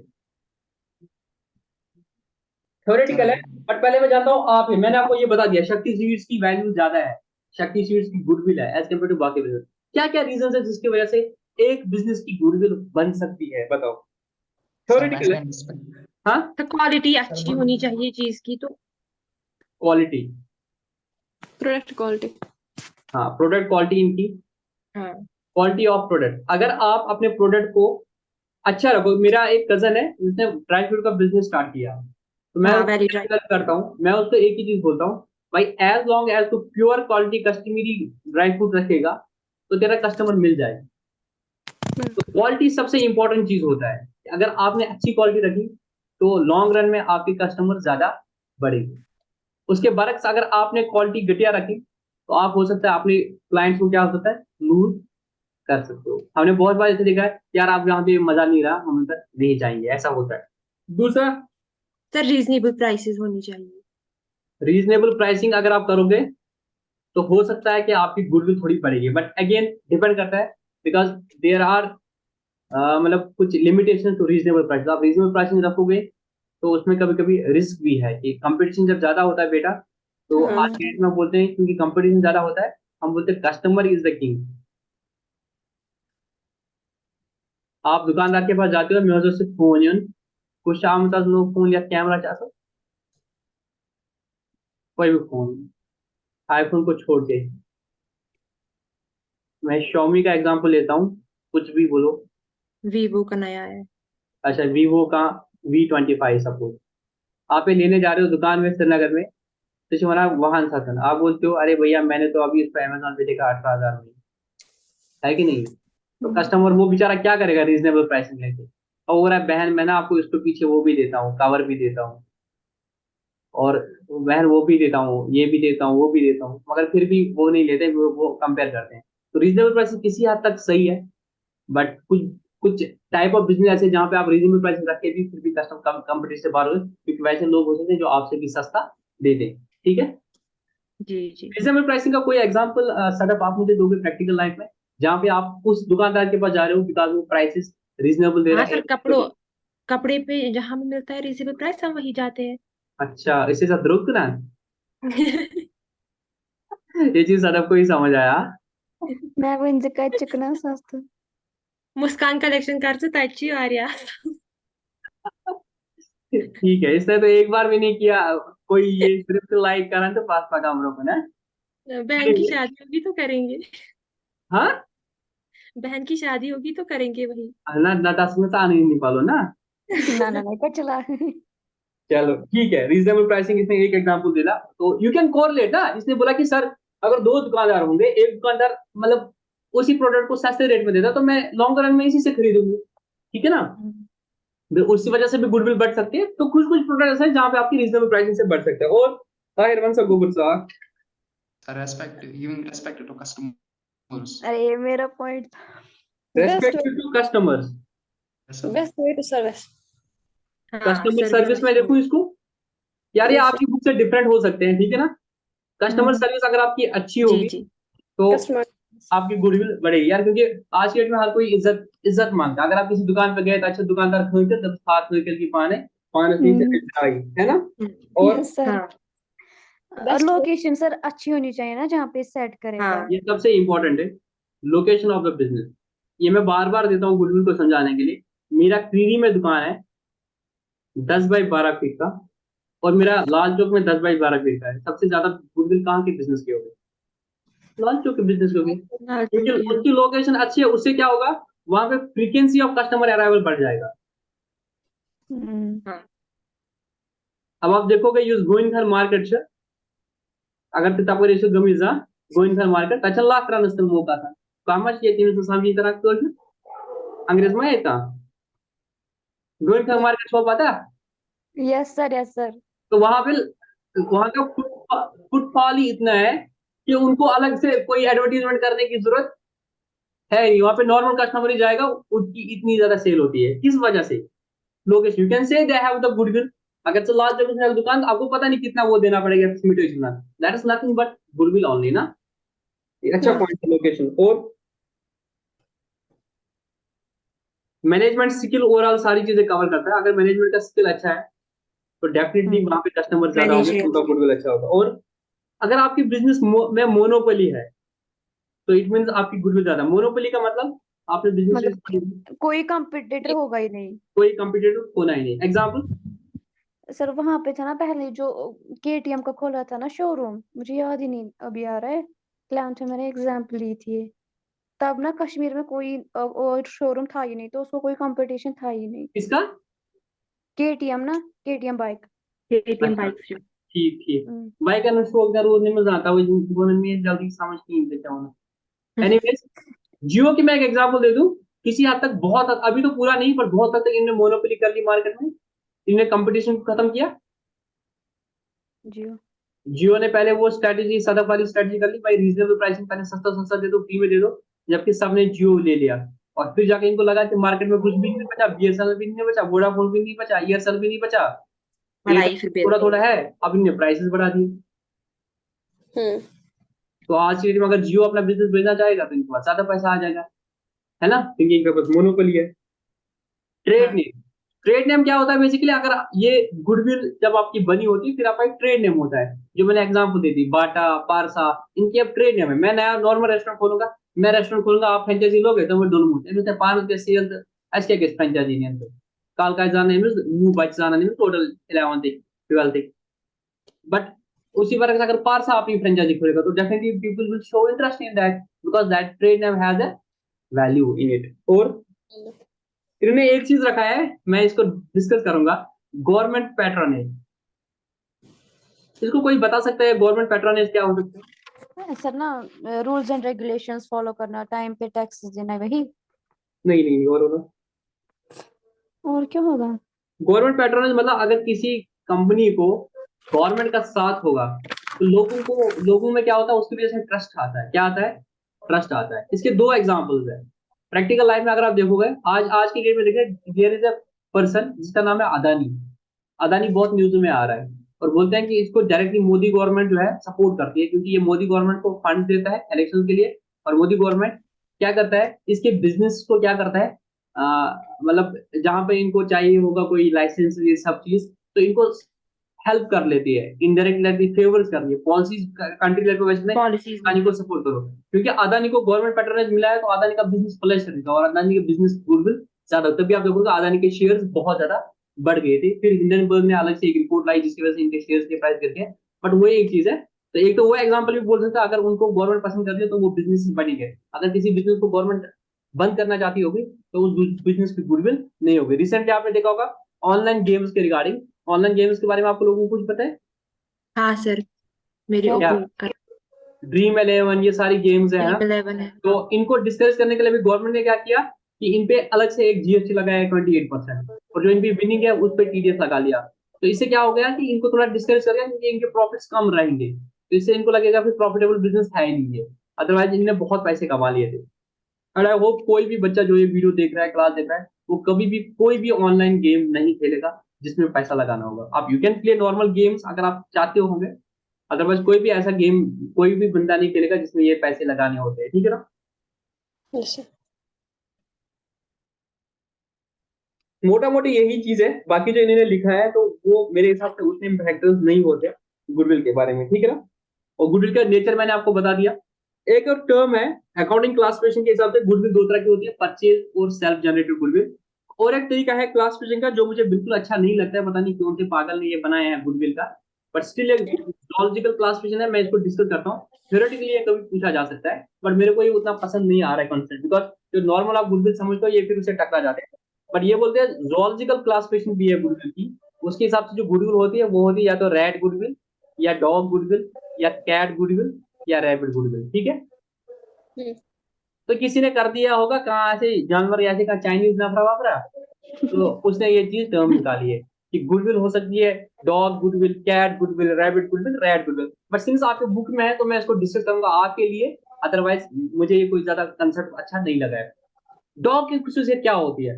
S1: थ्योरेटिकल है, बट पहले मैं जानता हूँ आप ही, मैंने आपको ये बता दिया शक्ति स्वीट्स की वैल्यू ज्यादा है, शक्ति स्वीट्स की गुडविल है एज कम्पेयर टू बाकी बिजनेस। क्या क्या रीजन है जिसकी वजह से एक बिजनेस की गुडविल बन सकती है, बताओ। थ्योरेटिकल है। हाँ,
S2: तो क्वालिटी अच्छी होनी चाहिए चीज की तो।
S1: Quality,
S4: product quality.
S1: हाँ प्रोडक्ट क्वालिटी इनकी,
S2: हाँ
S1: क्वालिटी ऑफ प्रोडक्ट। अगर आप अपने प्रोडक्ट को अच्छा रखो, मेरा एक कजन है जिसने ड्राई फ्रूट का बिजनेस स्टार्ट किया, तो मैं
S2: हाँ
S1: उसको
S2: वेरी
S1: क्या
S2: राइट।
S1: suggest करता हूँ, मैं उसको एक ही चीज बोलता हूँ भाई, एज लॉन्ग एज तू pure quality Kashmiri dry fruit रखेगा तो तेरा कस्टमर मिल जाएगा। तो क्वालिटी सबसे इंपॉर्टेंट चीज होता है, अगर आपने अच्छी क्वालिटी रखी तो लॉन्ग रन में आपके कस्टमर ज्यादा बढ़ेंगे। उसके बरक्स अगर आपने क्वालिटी घटिया रखी तो आप हो सकता है अपने क्लाइंट्स को क्या हो सकता है लूज कर सकते हो। हमने बहुत बार ऐसे देखा है यार, आप यहाँ पे मजा नहीं रहा, हम अंदर नहीं जाएंगे, ऐसा होता है। दूसरा,
S2: सर रीजनेबल प्राइसेस होनी चाहिए।
S1: रीजनेबल प्राइसिंग अगर आप करोगे तो हो सकता है कि आपकी गुडविल थोड़ी बढ़ेगी, बट अगेन डिपेंड करता है, बिकॉज देयर आर मतलब कुछ लिमिटेशन टू रीजनेबल प्राइस। आप रीजनेबल प्राइसिंग रखोगे तो उसमें कभी कभी रिस्क भी है कि कंपटीशन जब ज्यादा होता है बेटा, तो आज
S2: हाँ
S1: के डेट में बोलते हैं क्योंकि कंपटीशन ज्यादा होता है, हम बोलते हैं कस्टमर इज द किंग। आप दुकानदार के पास जाते हो, मैं से फोन यून कुछ शाम तक लोग फोन या कैमरा चाहते, कोई भी फोन, आईफोन को छोड़ के, मैं Xiaomi का एग्जांपल लेता हूँ, कुछ भी बोलो।
S2: वीवो का नया है।
S1: अच्छा, वीवो का V25 सपोज, आप ये लेने जा रहे हो दुकान में श्रीनगर में, तो तुम्हारा वाहन शासन, आप बोलते हो अरे भैया मैंने तो अभी इस पर अमेजोन पे देखा 18,000 में, है कि नहीं। तो कस्टमर वो बेचारा क्या करेगा रीजनेबल प्राइसिंग लेके, और बोल रहा है बहन मैं ना आपको इसके पीछे वो भी देता हूँ, कवर भी देता हूँ, और बहन वो भी देता हूँ, ये भी देता हूँ, वो भी देता हूँ, मगर फिर भी वो नहीं लेते, वो कंपेयर करते हैं। तो रीजनेबल प्राइसिंग किसी हद तक सही है, बट कुछ कुछ टाइप ऑफ बिजनेस ऐसे जहाँ पे आप रीजनेबल प्राइसिंग रख के भी फिर भी कस्टमर कंपटीशन से बाहर हो, क्योंकि वैसे लोग हो सकते हैं जो आपसे भी सस्ता दे दें, ठीक है।
S2: जी जी।
S1: रीजनेबल प्राइसिंग का कोई एग्जांपल सेटअप आप मुझे दोगे प्रैक्टिकल लाइफ में, जहाँ पे आप उस दुकानदार के पास जा रहे हो बिकॉज वो प्राइसेस रीजनेबल दे
S2: हाँ
S1: रहा है।
S2: सर कपड़ों कपड़े पे जहाँ हमें मिलता है रीजनेबल प्राइस हम वहीं जाते हैं।
S1: अच्छा, इसके साथ रुक ना, ये चीज सेटअप को ही समझ आया।
S3: मैं वो इनसे कह चिकना सस्ता।
S2: मुस्कान कलेक्शन करते ताची आ रहा।
S1: ठीक है, इसने तो एक बार भी नहीं किया कोई, ये सिर्फ लाइक करा तो पास पाका हम लोग को ना।
S2: बहन की शादी होगी तो करेंगे।
S1: हाँ,
S2: बहन की शादी होगी तो करेंगे वही।
S1: ना ना 10 में से आने नहीं पालो ना।
S3: ना ना नहीं कर चला।
S1: चलो ठीक है, रीजनेबल प्राइसिंग इसने एक एग्जांपल दिला, तो यू कैन कोरिलेट ना। इसने बोला कि सर अगर दो दुकानदार होंगे, एक दुकानदार मतलब उसी प्रोडक्ट को सस्ते रेट में देता तो मैं लॉन्ग रन में इसी से खरीदूंगी, ठीक है ना। उसी वजह से भी गुडविल बढ़ सकती है। तो कुछ कुछ प्रोडक्ट ऐसे हैं जहाँ पे आपकी रीजनेबल प्राइसिंग से बढ़ सकते हैं। और Tahir, once ago, Bursa.
S5: Giving respect to customers.
S3: अरे ये मेरा पॉइंट था।
S1: Respect to customers.
S5: Yes, sir.
S4: Best way to service.
S2: हाँ,
S1: कस्टमर
S2: service
S1: सर्विस में
S2: अच्छा
S1: देखूं इसको, यार ये
S4: Yes,
S1: आपकी बुक से डिफरेंट हो सकते हैं, ठीक है ना। कस्टमर
S2: हम्म।
S1: सर्विस अगर आपकी अच्छी
S2: जी
S1: होगी
S2: जी
S1: तो
S4: Customer.
S1: आपकी गुडविल बढ़ेगी यार, क्योंकि आज के डेट में हर कोई इज्जत मांगता है। अगर आप किसी दुकान पे गए तो अच्छे दुकानदार खोलते तब हाथ में की पान अपनी आई, है ना। और
S3: यस सर।
S2: हाँ
S3: और
S4: Best way.
S3: लोकेशन सर अच्छी होनी चाहिए ना जहाँ पे सेट करेगा।
S2: हाँ
S1: ये सबसे इम्पोर्टेंट है, लोकेशन ऑफ द बिजनेस। ये मैं बार बार देता हूँ गुडविल को समझाने के लिए। मेरा क्रीरी में दुकान है 10 बाई 12 फीट का, और मेरा लाल चौक में 10 बाई 12 फीट का है। सबसे ज्यादा गुडविल कहाँ के बिजनेस की होगी? लाल चौक के बिजनेस की होगी,
S2: हाँ,
S1: क्योंकि
S2: क्योंकि
S1: उसकी लोकेशन अच्छी है। उससे क्या होगा, वहां पे फ्रीक्वेंसी ऑफ कस्टमर अराइवल बढ़ जाएगा।
S3: हम्म।
S1: अब आप देखोगे यूज गोइंग मार्केट से, agar kita boleh isu gemiza going to market tachallah transaction moka था कामच ये तीन सामने तरह तो अंग्रेज में है का going to market शो पता?
S3: Yes sir.
S1: तो वहां का फुटफॉल ही इतना है कि उनको अलग से कोई एडवर्टीजमेंट करने की जरूरत है नहीं। वहां पे नॉर्मल कस्टमर ही जाएगा, उनकी इतनी ज्यादा सेल होती है। किस वजह से? Location. You can say they have the goodwill. अगर तो लास्ट जगह से दुकान, आपको पता नहीं कितना वो देना पड़ेगा एस्टिमेटेशन ना, that is nothing but goodwill only ना। ये अच्छा पॉइंट है लोकेशन। और मैनेजमेंट स्किल ओवरऑल सारी चीजें कवर करता है। अगर मैनेजमेंट का स्किल अच्छा है तो डेफिनेटली वहां पे कस्टमर ज्यादा होंगे,
S2: Management.
S1: उनका गुडविल अच्छा होगा। और अगर आपकी बिजनेस में मोनोपोली है तो इट मींस आपकी गुडविल ज्यादा। मोनोपोली का मतलब आपने बिजनेस
S3: मतलब कोई कंपटीटर होगा ही नहीं।
S1: कोई कंपटीटर होना ही नहीं। एग्जांपल,
S3: सर वहां पे था ना पहले जो केटीएम का खोला था ना शोरूम, मुझे याद ही नहीं अभी आ रहा है। 11th में मैंने एग्जाम्पल ली थी। तब ना कश्मीर में कोई और शोरूम था ही नहीं, तो उसको कोई कंपटीशन था ही नहीं।
S1: इसका
S3: केटीएम ना, केटीएम बाइक।
S2: केटीएम
S1: अच्छा,
S2: बाइक से
S1: ठीक बाइक का शो अगर वो नहीं मजा आता, वो जीवन में जल्दी समझ नहीं देता हूँ। एनीवेज, जियो की मैं एक एग्जांपल दे दूं। किसी हद तक, बहुत हद, अभी तो पूरा नहीं पर बहुत हद तक इन्होंने मोनोपोली कर ली मार्केट में। इन्होंने कंपटीशन खत्म किया।
S3: जियो।
S1: जियो ने पहले वो स्ट्रेटेजी, सदफ वाली स्ट्रेटेजी कर ली भाई, रीजनेबल प्राइसिंग, पहले सस्ता सस्ता दे दो, फ्री में दे दो। जबकि सबने जियो ले लिया, और फिर जाके इनको लगा कि मार्केट में कुछ भी नहीं बचा, बीएसएनएल भी नहीं बचा, वोडाफोन भी नहीं बचा, एयरसेल भी नहीं बचा,
S2: बढ़ाई फिर
S1: थोड़ा थोड़ा है। अब इन्होंने प्राइसेस बढ़ा दिए। तो आज की डेट में अगर जियो अपना बिजनेस बेचना चाहेगा तो इनके पास ज्यादा पैसा आ जाएगा, है ना, क्योंकि इनके पास मोनोपोली है। ट्रेड नेम, ट्रेड नेम क्या होता है बेसिकली? अगर ये गुडविल जब आपकी बनी होती है, फिर आपका एक ट्रेड नेम होता है, जो मैंने एग्जांपल दे दी, बाटा, पारसा, इनकी अब ट्रेड नेम है। मैं नया नॉर्मल रेस्टोरेंट खोलूंगा, मैं रेस्टोरेंट खोलूंगा, आप फ्रेंचाइजी लोगे तो मैं डोलूंगा पान के सेल ऐसे के फ्रेंचाइजी नेम तो काल का जाना नेम बच जाना name total 11th 12th। But उसी प्रकार से अगर पारसा अपनी फ्रेंचाइजी खोलेगा तो definitely people will show interest in that, because that trade name has a value in it. और इन्होंने एक चीज रखा है, मैं इसको डिस्कस करूंगा, गवर्नमेंट पैट्रोनेज। इसको कोई बता सकता है गवर्नमेंट पैट्रोनेज क्या हो सकता है?
S3: सर ना रूल्स एंड रेगुलेशंस फॉलो करना, टाइम पे टैक्सेस देना, वही।
S1: नहीं और होगा।
S3: और क्या होगा?
S1: गवर्नमेंट पैट्रोनेज मतलब अगर किसी कंपनी को गवर्नमेंट का साथ होगा तो लोगों में क्या होता है, उसकी वजह से ट्रस्ट आता है। क्या आता है? ट्रस्ट आता है। इसके दो एग्जांपल्स है प्रैक्टिकल लाइफ में। अगर आप देखोगे आज की डेट में देखिए, देयर इज अ पर्सन जिसका नाम है अदानी। अदानी बहुत न्यूज में आ रहा है, और बोलते हैं कि इसको डायरेक्टली मोदी गवर्नमेंट जो है सपोर्ट करती है, क्योंकि ये मोदी गवर्नमेंट को फंड देता है इलेक्शन के लिए। और मोदी गवर्नमेंट क्या करता है, इसके बिजनेस को क्या करता है, मतलब जहां पे इनको चाहिए होगा कोई लाइसेंस, ये सब चीज, तो इनको हेल्प कर लेती है, इनडायरेक्टली फेवर्स कर रही है। पॉलिसीज कंट्री लेवल पे वैसे
S2: पॉलिसीज
S1: अदानी को सपोर्ट करो, क्योंकि अदानी को गवर्नमेंट पैट्रोनेज मिला है तो अदानी का बिजनेस फ्लश करेगा और अदानी के बिजनेस गुडविल ज्यादा। तभी आप देखोगे अदानी के शेयर्स बहुत ज्यादा बढ़ गए थे। फिर हिंडनबर्ग ने अलग से एक रिपोर्ट लाई जिसकी वजह से इनके शेयर्स के प्राइस गिर गए। बट वो एक चीज है, तो एक तो वो एग्जांपल भी बोल सकता है, अगर उनको गवर्नमेंट पसंद करती है तो वो बिजनेस बनेंगे। अगर किसी बिजनेस को गवर्नमेंट बंद करना चाहती होगी तो उस बिजनेस की गुडविल नहीं होगी। रिसेंटली आपने देखा होगा ऑनलाइन गेम्स के रिगार्डिंग, ऑनलाइन गेम्स के बारे में आपको लोगों को कुछ पता है?
S2: हाँ सर, मेरे
S3: क्या?
S2: ओपो
S1: ड्रीम 11, ये सारी गेम्स है ना,
S2: 11 है।
S1: तो इनको डिस्करेज करने के लिए भी गवर्नमेंट ने क्या किया कि इन पे अलग से एक जीएसटी लगाया 28%, और जो इनकी विनिंग है उस पर टीडीएस लगा लिया। तो इससे क्या हो गया कि इनको थोड़ा डिस्करेज कर गया क्योंकि इनके प्रॉफिट्स कम रहेंगे, तो इससे इनको लगेगा फिर प्रॉफिटेबल बिजनेस है ही नहीं है, अदरवाइज इनने बहुत पैसे कमा लिए थे। एंड आई होप कोई भी बच्चा जो ये वीडियो देख रहा है, क्लास देख रहा है, वो कभी भी कोई भी ऑनलाइन गेम नहीं खेलेगा जिसमें पैसा लगाना होगा। आप you can play normal games अगर आप चाहते होंगे, अदरवाइज कोई भी ऐसा गेम कोई भी बंदा नहीं खेलेगा जिसमें ये पैसे लगाने होते हैं, ठीक है ना।
S4: Yes, sir.
S1: मोटा मोटी यही चीज है, बाकी जो इन्होंने लिखा है तो वो मेरे हिसाब से उतने फैक्टर्स नहीं होते गुडविल के बारे में, ठीक है ना। और गुडविल का नेचर मैंने आपको बता दिया। एक और टर्म है अकाउंटिंग क्लासिफिकेशन के हिसाब से, गुडविल दो तरह की होती है, परचेज और सेल्फ जनरेटेड गुडविल। और एक तरीका है क्लासिफिकेशन का जो मुझे बिल्कुल अच्छा नहीं लगता है, पता नहीं कौन से पागल ने ये बनाया है गुडविल का, बट स्टिल एक लॉजिकल क्लासिफिकेशन है, मैं इसको डिस्कस करता हूँ। थ्योरेटिकली ये कभी पूछा जा सकता है, बट मेरे को ये उतना पसंद नहीं आ रहा है कॉन्सेप्ट, बिकॉज जो नॉर्मल आप गुडविल समझते हो ये फिर उसे टकरा जाते हैं। बट ये बोलते हैं जोलॉजिकल क्लासिफिकेशन भी है गुडविल की, उसके हिसाब से जो गुडविल होती है वो होती है या तो रैट गुडविल, या डॉग गुडविल, या कैट गुडविल, या रैबिट गुडविल, ठीक है।
S4: हम्म।
S1: तो किसी ने कर दिया होगा कहाँ से जानवर, या से कहाँ चाइनीज नफरा वापरा, तो उसने ये चीज टर्म निकाली है कि गुडविल हो सकती है dog goodwill, cat goodwill, rabbit goodwill, rat goodwill. But since आपके बुक में है तो मैं इसको डिस्कस करूंगा आपके लिए, अदरवाइज मुझे ये कोई ज्यादा कंसेप्ट अच्छा नहीं लगा है। डॉग की खुशूसियत क्या होती है,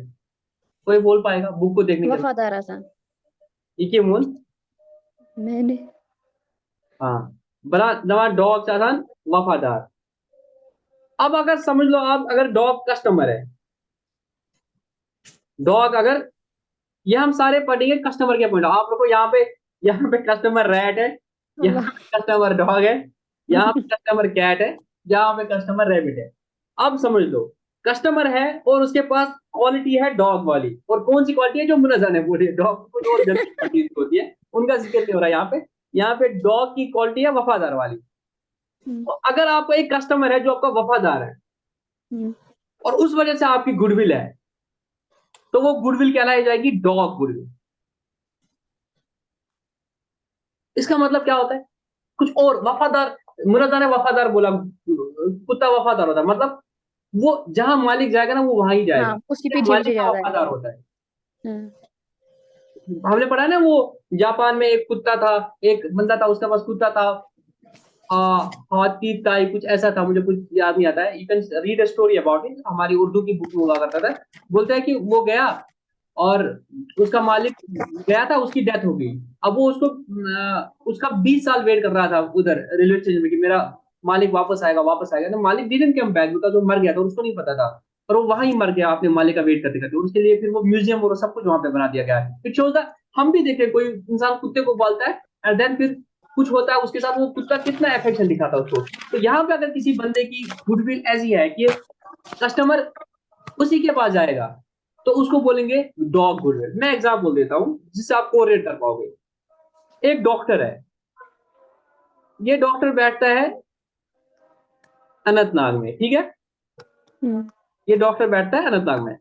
S1: कोई बोल पाएगा बुक को देखने के बाद?
S3: वफादार आसान।
S1: इके मूल
S3: मैंने
S1: हाँ, बड़ा नवा डॉग चाहन वफादार। अब अगर समझ लो आप अगर डॉग कस्टमर है, डॉग अगर, ये हम सारे पढ़ेंगे कस्टमर के पॉइंट, आप लोग को यहाँ पे कस्टमर रैट है, यहाँ
S3: वाह।
S1: पे कस्टमर डॉग है, यहाँ पे कस्टमर कैट है, यहाँ पे कस्टमर रैबिट है। अब समझ लो कस्टमर है और उसके पास क्वालिटी है डॉग वाली, और कौन सी क्वालिटी है जो मुनज़्ज़म है, पूरे डॉग की कुछ और जनरल क्वालिटी होती है, उनका जिक्र नहीं हो रहा है यहाँ पे। यहाँ पे डॉग की क्वालिटी है वफादार वाली। तो अगर आपको एक कस्टमर है जो आपका वफादार है और उस वजह से आपकी गुडविल है, तो वो गुडविल कहलाई जाएगी डॉग गुडविल। इसका मतलब क्या होता है, कुछ और वफादार, मुरादा ने वफादार बोला, कुत्ता वफादार होता है, मतलब वो जहां मालिक जाएगा ना वो वहां ही जाएगा,
S3: हाँ, उसके
S1: ये
S3: पीछे
S1: मालिक
S3: पीछे
S1: का
S3: ज्यादा है।
S1: वफादार होता है।
S3: हम्म।
S1: हमने पढ़ा है ना वो जापान में एक कुत्ता था, एक बंदा था उसके पास कुत्ता था, हाथी ताई कुछ ऐसा था, मुझे कुछ याद नहीं आता है, you can read a story about it, हमारी उर्दू की बुक में हुआ करता था। बोलता है कि वो गया और उसका मालिक गया था, उसकी डेथ हो गई। अब वो उसका 20 साल वेट कर रहा था उधर रेलवे स्टेशन में कि मेरा मालिक वापस आएगा वापस आएगा, तो मालिक डिडंट कम बैक बिकॉज वो मर गया था और उसको नहीं पता था, और वो वहां ही मर गया अपने मालिक का वेट करते करते, और उसके लिए फिर वो म्यूजियम और सब कुछ वहां पे बना दिया गया है। इट शोज दैट हम भी देखें कोई इंसान कुत्ते को पालता है एंड देन फिर कुछ होता है उसके साथ, वो कुत्ता कितना अफेक्शन दिखाता है उसको। तो यहाँ पे अगर किसी बंदे की गुडविल ऐसी है कि कस्टमर उसी के पास जाएगा, तो उसको बोलेंगे डॉग गुडविल। मैं एग्जाम्पल देता हूं जिससे आप कोरिलेट कर पाओगे। एक डॉक्टर है, ये डॉक्टर बैठता है अनंतनाग में, ठीक है, ये डॉक्टर बैठता है अनंतनाग में,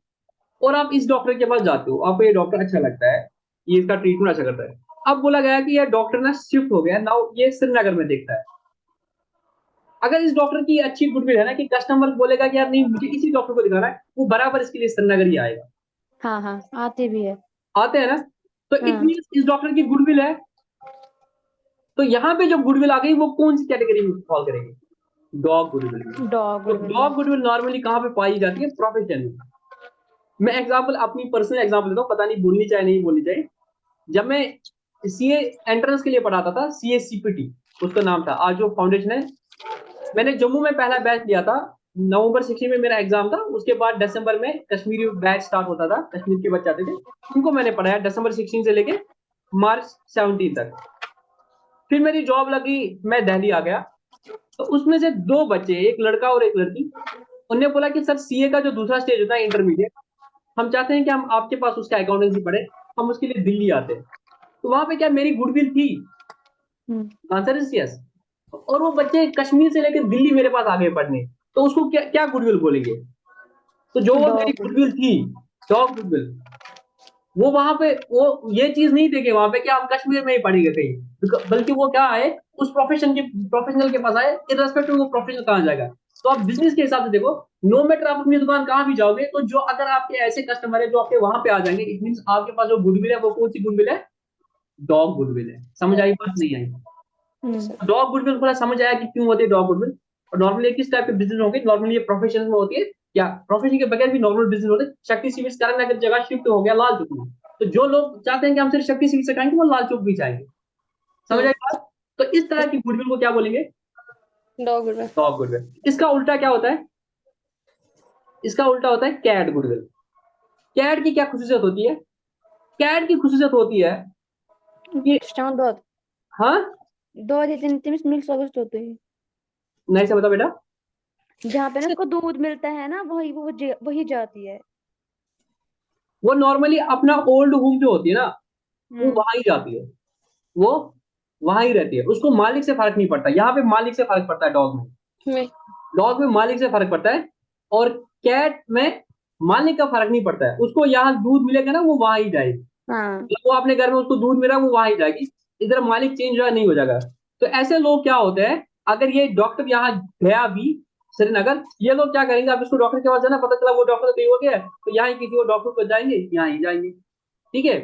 S1: और आप इस डॉक्टर के पास जाते हो, आपको ये डॉक्टर अच्छा लगता है, ये इसका ट्रीटमेंट अच्छा करता है। अब बोला गया कि ये डॉक्टर ना शिफ्ट हो गया, नाउ ये श्रीनगर में देखता है। अगर इस डॉक्टर की अच्छी गुडविल है ना कि कस्टमर बोलेगा कि यार नहीं मुझे इसी डॉक्टर को दिखाना है, वो बराबर इसके लिए श्रीनगर ही आएगा।
S3: हाँ हाँ, आते भी है।
S1: आते हैं ना, तो इट
S3: हाँ।
S1: मींस इस डॉक्टर की गुडविल है। तो यहाँ पे जो गुडविल आ गई वो कौन सी कैटेगरी में फॉल करेगी, डॉग गुडविल।
S3: डॉग
S1: तो डॉग गुडविल नॉर्मली कहाँ पे पाई जाती है, प्रोफेशन में। मैं एग्जांपल अपनी पर्सनल एग्जांपल देता हूँ, पता नहीं बोलनी चाहिए नहीं बोलनी चाहिए। जब मैं सीए एंट्रेंस के लिए पढ़ाता था, सीए सीपीटी उसका नाम था, आज जो फाउंडेशन है, मैंने जम्मू में पहला बैच लिया था, नवंबर 16 में मेरा एग्जाम था, उसके बाद दिसंबर में कश्मीरी बैच स्टार्ट होता था, कश्मीर के बच्चे आते थे, उनको मैंने पढ़ाया दिसंबर 16 से लेके मार्च 17 तक। फिर मेरी जॉब लगी, मैं दिल्ली आ गया, तो उसमें से दो बच्चे, एक लड़का और एक लड़की, उन्होंने बोला कि सर सीए का जो दूसरा स्टेज होता है इंटरमीडिएट, हम चाहते हैं कि हम आपके पास उसका अकाउंटेंसी पढ़े, हम उसके लिए दिल्ली आते हैं। तो वहां पे क्या मेरी गुडविल थी, आंसर इज यस। और वो बच्चे कश्मीर से लेकर दिल्ली मेरे पास आ गए पढ़ने, तो उसको क्या क्या गुडविल बोलेंगे। तो जो वो मेरी
S3: डॉग
S1: गुडविल थी, डॉग गुडविल, वो वहां पे वो ये चीज नहीं देखे वहां पे कि हम कश्मीर में ही पढ़ेंगे कहीं, बल्कि वो क्या आए उस प्रोफेशनल के पास आए, इररेस्पेक्टिव वो प्रोफेशनल कहाँ जाएगा। तो आप बिजनेस के हिसाब से देखो, नो मैटर आप अपनी दुकान कहाँ भी जाओगे, तो जो अगर आपके ऐसे कस्टमर है जो आपके वहां पे आ जाएंगे, इट मीन आपके पास जो गुडविल है वो कौन सी गुडविल है, डॉग गुडविल है। समझ आई बात नहीं आई? डॉग गुडविल थोड़ा समझ आया कि क्यों होती है डॉग गुडविल। और नॉर्मली किस टाइप के बिजनेस होंगे? नॉर्मली ये प्रोफेशन में होती है, या प्रोफेशन के बगैर भी नॉर्मल बिजनेस होते हैं। शक्ति सिविल कारण अगर जगह शिफ्ट हो गया लाल चौक में, तो जो लोग चाहते हैं कि हम सिर्फ शक्ति सिविल से खाएंगे, वो लाल चौक भी जाएंगे। समझ आई बात? तो इस तरह की गुडविल को क्या बोलेंगे?
S4: Dog goodwill.
S1: Dog goodwill. इसका उल्टा क्या होता है? इसका उल्टा होता है कैट गुडविल। कैट की क्या खुसूसियत होती है? कैट की खुसूसियत होती है कि
S3: दो
S1: हाँ,
S3: 2 3 मिल्क सर्विस होते हैं,
S1: नहीं से बता बेटा।
S3: जहाँ पे ना उसको दूध मिलता है ना, वही जाती है।
S1: वो नॉर्मली अपना ओल्ड होम जो होती है ना, वो वहां ही जाती है, वो वहां ही रहती है। उसको मालिक से फर्क नहीं पड़ता। यहाँ पे मालिक से फर्क पड़ता है
S4: में
S1: डॉग में मालिक से फर्क पड़ता है, और कैट में मालिक का फर्क नहीं पड़ता है। उसको यहाँ दूध मिलेगा ना, वो वहां ही जाएगी।
S3: हाँ
S1: वो अपने घर में उसको दूध मिला, वो वहां ही जाएगी। इधर मालिक चेंज नहीं हो जाएगा। तो ऐसे लोग क्या होते हैं, अगर ये डॉक्टर यहाँ गया भी श्रीनगर, ये लोग क्या करेंगे? अब इसको डॉक्टर के पास जाना, पता चला वो डॉक्टर कहीं हो गया है, तो यहाँ ही किसी और डॉक्टर को जाएंगे, यहाँ ही जाएंगे। ठीक है,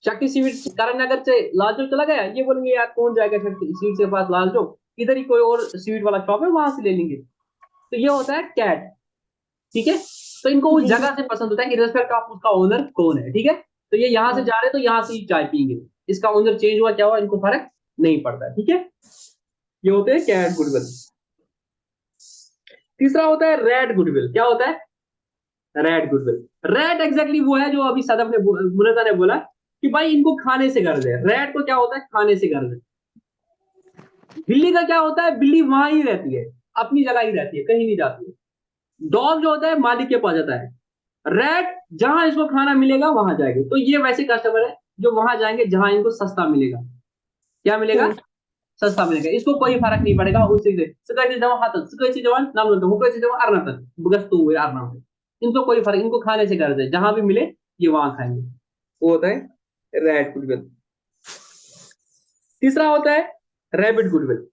S1: शक्ति सिविल करण नगर से लाल चौक चला गया, ये बोलेंगे यार कौन जाएगा शक्ति सिविल के पास लाल चौक, इधर ही कोई और स्वीट वाला शॉप है, वहां से ले लेंगे। तो ये होता है कैट। ठीक है, तो इनको उस
S3: जी।
S1: जगह से पसंद होता है, इर्रेस्पेक्ट ऑफ उसका ओनर कौन है। ठीक है, तो ये यहाँ से जा रहे हैं तो यहाँ से ही चाय पीएंगे, इसका ओनर चेंज हुआ क्या हुआ, इनको फर्क नहीं पड़ता है। ठीक है, ये होते हैं कैट गुडविल। तीसरा होता है रेड गुडविल। क्या होता है? Red goodwill. रेड एग्जैक्टली वो है जो अभी सदफ ने मुनजा ने बोला कि भाई इनको खाने से गर्ज है। रेड को क्या होता है? खाने से गर्ज है। बिल्ली का क्या होता है? बिल्ली वहां ही रहती है, अपनी जगह ही रहती है, कहीं नहीं जाती है। डॉग जो होता है मालिक के पास जाता है। रेड जहां इसको खाना मिलेगा वहां जाएंगे। तो ये वैसे कस्टमर है जो वहां जाएंगे जहां इनको सस्ता मिलेगा। क्या मिलेगा? सस्ता मिलेगा। इसको कोई फर्क नहीं पड़ेगा उससे। sekarang जमा हाथत सकाळची जेवण नाम नंतर हुकायची जेवण अर्नातन बगस्तू हुए अर्नात। इनको कोई फर्क, इनको खाने से गर्ज है, जहां भी मिले ये वहां खाएंगे। वो होता है रेड गुडविल। तीसरा होता है रैबिट गुडविल।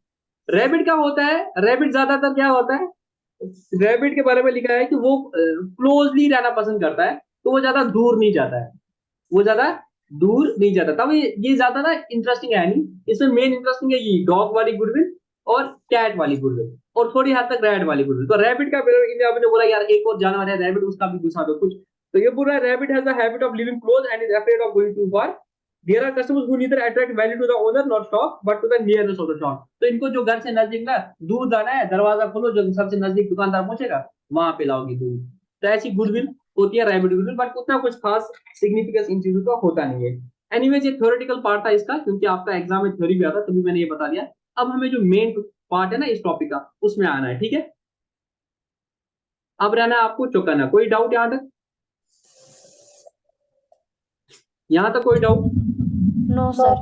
S1: रैबिट क्या होता है? रैबिट ज्यादातर क्या होता है, रैबिट के बारे में लिखा है कि वो क्लोजली रहना पसंद करता है, तो वो ज्यादा दूर नहीं जाता है, वो ज्यादा दूर नहीं जाता। तब ये ज्यादा ना इंटरेस्टिंग है नहीं, इसमें मेन इंटरेस्टिंग है ये डॉग वाली गुडविल और कैट वाली गुडविल, और थोड़ी हद तक रैट वाली गुडविल। तो रैबिट का इंडिया में बोला यार एक और जानवर है रैबिट, उसका भी घुसा दो कुछ। तो ये बोल रहा है rabbit has the habit of living close and is afraid of going too far. There are customers who neither attract value to the owner nor shop, but to the nearness of the shop. तो इनको जो घर से नजदीक ना दूध लाना है, दरवाजा खोलो, जो सबसे नजदीक दुकानदार पहुंचेगा वहां पे लाओगी दूध। तो ऐसी गुडविल होती है रैबिट गुडविल, बट उतना कुछ खास सिग्निफिकेंस इन चीजों का होता नहीं है। एनीवेज ये थ्योरेटिकल पार्ट था इसका, क्योंकि आपका एग्जाम में थ्योरी भी आता, तभी मैंने ये बता दिया। अब हमें जो मेन पार्ट है ना इस टॉपिक का, उसमें आना है। ठीक है, अब रहना आपको चौकाना। कोई डाउट यहाँ तक? यहाँ तक कोई डाउट?
S3: No sir.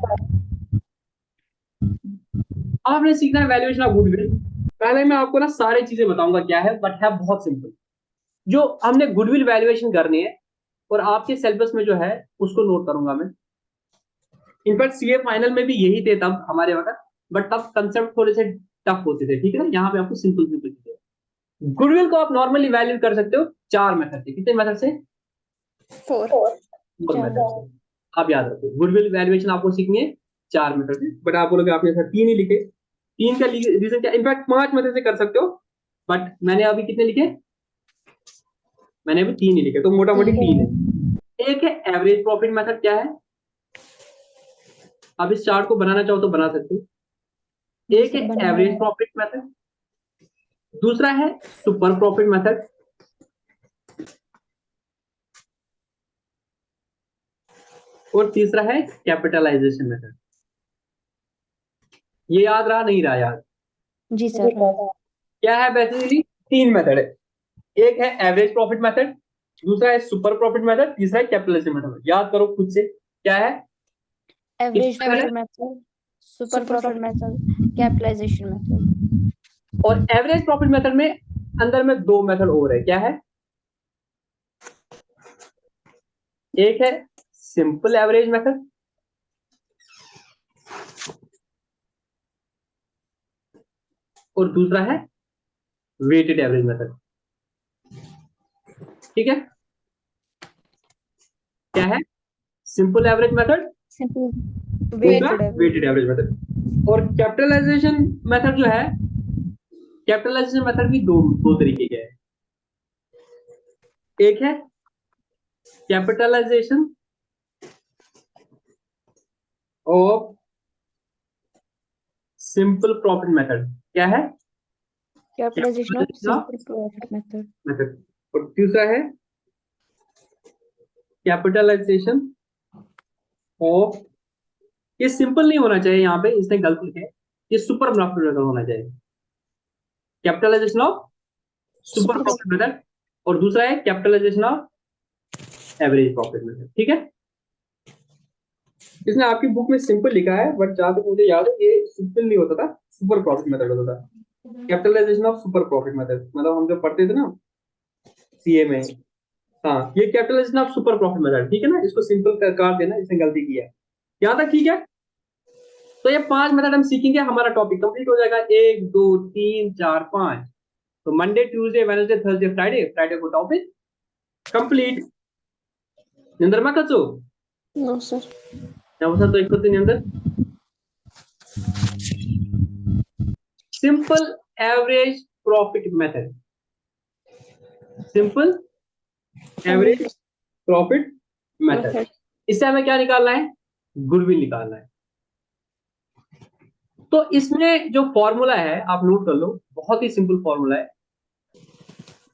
S1: आपने सीखना है वैल्यूएशन ऑफ गुडविल। पहले मैं आपको ना सारी चीजें बताऊंगा क्या है, बट है बहुत सिंपल। जो हमने गुडविल वैल्यूएशन करनी है, और आपके सिलेबस में जो है उसको नोट करूंगा मैं। इनफैक्ट सीए फाइनल में भी यही थे तब हमारे वक्त, बट तब कंसेप्ट थोड़े से टफ होते थे। ठीक है ना, यहाँ पे आपको सिंपल सिंपल चीजें। गुडविल को आप नॉर्मली वैल्यू कर सकते हो 4 मेथड से। कितने मेथड से?
S4: 4
S1: मेथड से। आप याद रखो, गुडविल वैल्यूएशन आपको सीखनी है 4 मेथड से, बट आप बोलोगे आपने सर 3 ही लिखे। 3 का रीजन क्या? इनफैक्ट 5 मेथड से कर सकते हो, बट मैंने अभी कितने लिखे? मैंने अभी 3 ही लिखे, तो मोटा मोटी 3 है। एक है एवरेज प्रॉफिट मेथड। क्या है? आप इस चार्ट को बनाना चाहो तो बना सकते हो। एक है एवरेज प्रॉफिट मेथड, दूसरा है सुपर प्रॉफिट मेथड, और तीसरा है कैपिटलाइजेशन मेथड। ये याद रहा नहीं रहा याद?
S3: जी सर।
S1: क्या है? बेसिकली 3 मेथड है। एक है एवरेज प्रॉफिट मेथड, दूसरा है सुपर प्रॉफिट मेथड, तीसरा है कैपिटलाइजेशन मेथड। याद करो खुद से, क्या है?
S3: Average profit method, super profit method, capitalisation method.
S1: और एवरेज प्रॉफिट मेथड में अंदर में 2 मेथड और है। क्या है? एक है सिंपल एवरेज मेथड, और दूसरा है वेटेड एवरेज मेथड। ठीक है, क्या है? Simple average method,
S3: simple weighted average.
S1: Weighted average method. और कैपिटलाइजेशन मेथड जो है, कैपिटलाइजेशन मेथड भी दो तरीके के हैं। एक है capitalisation of simple profit method. क्या है?
S3: Capitalisation of
S1: Capitalization of
S3: simple profit method.
S1: Method. और दूसरा है कैपिटलाइजेशन ऑफ, ये सिंपल नहीं होना चाहिए, यहाँ पे इसने गलत लिखा है, ये सुपर प्रॉफिट मेथड होना चाहिए। Capitalisation of super profit method, और दूसरा है capitalisation of average profit method. ठीक है, इसने आपकी बुक में सिंपल लिखा है, बट जहां तक मुझे याद है ये सिंपल नहीं होता था, सुपर प्रॉफिट मेथड होता था। Capitalisation of super profit method, मतलब हम जो पढ़ते थे ना सीए में, हाँ ये capitalisation of super profit method. ठीक है ना, इसको सिंपल कर देना, इसने गलती की है यहाँ तक। ठीक है, तो ये 5 मेथड हम सीखेंगे, हमारा टॉपिक कंप्लीट हो जाएगा। 1 2 3 4 5। तो Monday Tuesday Wednesday Thursday Friday, Friday को टॉपिक कंप्लीट। निंदरमा कचो
S4: नो सर।
S1: तो एक निंदर simple average profit method, simple average profit method. इससे हमें क्या निकालना है? गुडविल निकालना है। तो इसमें जो फॉर्मूला है आप नोट कर लो, बहुत ही सिंपल फॉर्मूला है।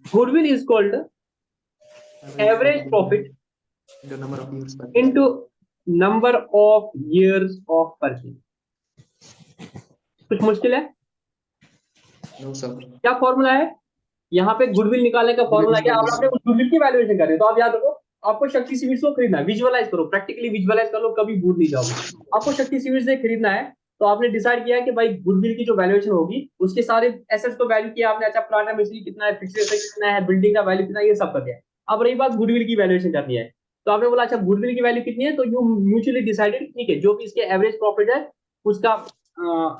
S1: Goodwill is called average profit
S5: The number of years per
S1: into number of years of purchase. कुछ मुश्किल है?
S5: No, sir.
S1: क्या फॉर्मूला है यहाँ पे? गुडविल निकालने का फॉर्मूला क्या? अब आपने गुडविल की वैल्यूएशन कर रहे हो, तो आप याद रखो, आपको शक्ति सीमेंट्स को खरीदना है। विजुअलाइज करो, प्रैक्टिकली विजुअलाइज कर लो, कभी भूल नहीं जाओगे। आपको शक्ति सीमेंट्स से खरीदना है, तो आपने डिसाइड किया कि भाई गुडविल की जो वैल्यूएशन होगी उसके सारे एसेट्स को वैल्यू किया आपने। अच्छा, प्लांट एंड मशीनरी कितना है, फिक्स्ड एसेट कितना है, बिल्डिंग का वैल्यू कितना है, ये सब कर दिया। अब रही बात गुडविल की वैल्यूएशन करनी है, तो आपने बोला अच्छा गुडविल की वैल्यू कितनी है, तो यू म्यूचुअली डिसाइडेड, ठीक है, जो भी इसके एवरेज प्रॉफिट है उसका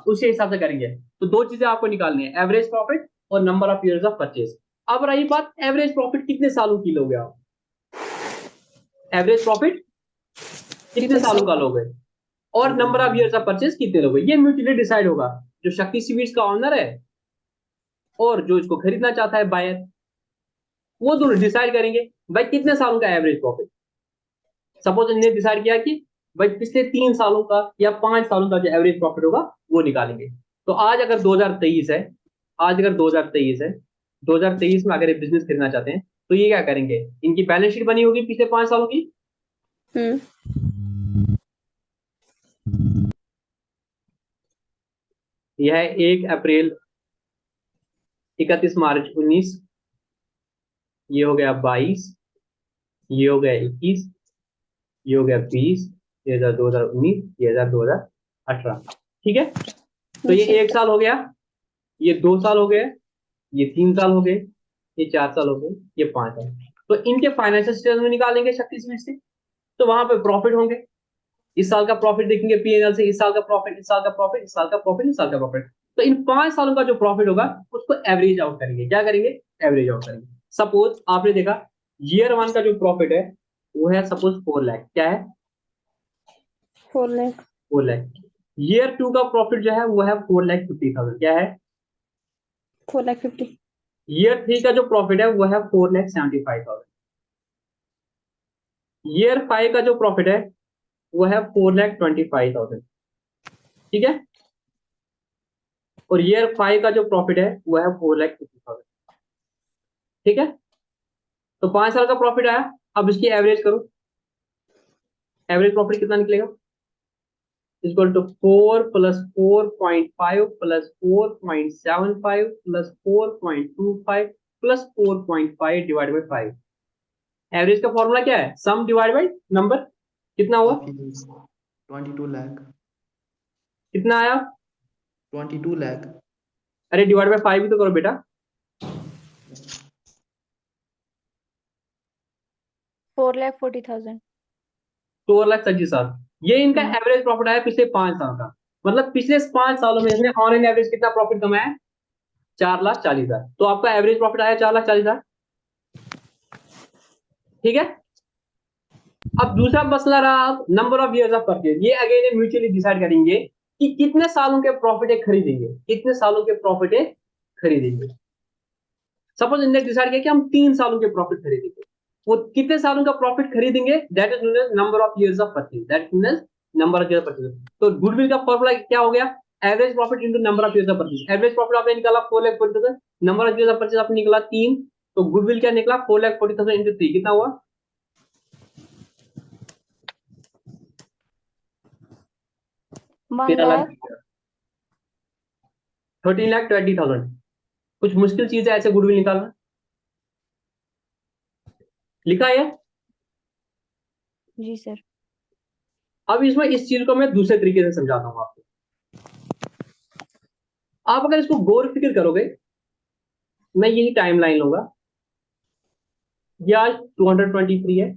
S1: उसी हिसाब से करेंगे। तो दो चीजें आपको निकालनी है, एवरेज प्रॉफिट और number of years of purchase. अब रही बात एवरेज प्रॉफिट कितने सालों की लोगे आप? एवरेज प्रॉफिट कितने सालों का लोगे, और number of years of purchase कितने लोगे, ये म्यूचुअली डिसाइड होगा। जो शक्ति सीमेंट्स का ऑनर है और जो इसको खरीदना चाहता है बायर, वो दोनों डिसाइड करेंगे भाई कितने सालों का एवरेज प्रॉफिट। सपोज इन्होंने डिसाइड किया कि भाई पिछले 3 सालों का या 5 सालों का जो एवरेज प्रॉफिट होगा वो निकालेंगे। तो आज अगर 2023 है, आज अगर 2023 है, 2023 में अगर ये बिजनेस खरीदना चाहते हैं, तो ये क्या करेंगे? इनकी बैलेंस शीट बनी होगी पिछले 5 सालों की। यह है 1 अप्रैल, 31 मार्च 19, ये हो गया 22, ये हो गया 21, ये हो गया 20, ये 2019, ये 2018। ठीक है, तो ये 1 साल हो गया, ये 2 साल हो गए, ये 3 साल हो गए, ये 4 साल हो गए, ये 5 साल। तो इनके फाइनेंशियल स्टेटमेंट निकालेंगे शक्ति सीमेंट से, तो वहां पे प्रॉफिट होंगे। इस साल का प्रॉफिट देखेंगे पीएनएल से, इस साल का प्रॉफिट, इस साल का प्रॉफिट, इस साल का प्रॉफिट, इस साल का प्रॉफिट। तो इन 5 सालों का जो प्रॉफिट होगा उसको एवरेज आउट करेंगे। क्या करेंगे? एवरेज आउट करेंगे। सपोज आपने देखा ईयर 1 का जो प्रॉफिट है वो है सपोज 4 लाख। क्या है?
S4: 4 लाख।
S1: 4 लाख। ईयर 2 का प्रॉफिट जो है वो है 4,50,000। क्या है?
S4: 4,50,000।
S1: ईयर 3 का जो प्रॉफिट है वो है 4,75,000। ईयर 5 का जो प्रॉफिट है वो है 4,25,000। ठीक है, और ईयर 5 का जो प्रॉफिट है वो है 4,50,000। ठीक है, तो 5 साल का प्रॉफिट आया। अब इसकी एवरेज करो, एवरेज प्रॉफिट कितना निकलेगा? Equal to 4 plus 4.5 plus 4.75 plus 4.25 plus 4.5 divide by 5। Average का फॉर्मूला क्या है? Sum divide by number. कितना हुआ?
S5: 22 lakh.
S1: कितना आया?
S5: 22 lakh.
S1: अरे डिवाइड बाई 5 भी तो करो बेटा।
S3: 4,40,000।
S1: 4,70,000। ये इनका एवरेज प्रॉफिट आया पिछले 5 साल का। मतलब पिछले 5 सालों में इसने ऑन एन एवरेज कितना प्रॉफिट कमाया? 4,40,000। तो आपका एवरेज प्रॉफिट आया 4,40,000। ठीक है, अब दूसरा मसला रहा number of years of purchase. ये अगेन म्यूचुअली डिसाइड करेंगे कि कितने सालों के प्रॉफिट है खरीदेंगे, कितने सालों के प्रॉफिट है खरीदेंगे। सपोज इनने डिसाइड किया कि हम 3 सालों के प्रॉफिट खरीदेंगे, वो कितने सालों का प्रॉफिट खरीदेंगे, that is known as number of years of purchase, that is known as number of years purchase. तो गुडविल का फॉर्मूला क्या हो गया, average profit into number of years of purchase. Average profit आपने निकाला 4,40,000, number of years of purchase आपने निकाला 3, तो गुडविल क्या निकला 4,40,000 इंटू 3 कितना हुआ
S3: 1
S1: 13 लाख,
S3: लाख
S1: 13,20,000। कुछ मुश्किल चीज है ऐसे गुडविल निकालना, लिखा है।
S3: जी सर।
S1: अब इसमें इस चीज को मैं दूसरे तरीके से समझाता हूं आपको। आप अगर इसको गौर फिक्र करोगे, मैं यही टाइमलाइन लूंगा, ये आज 223 है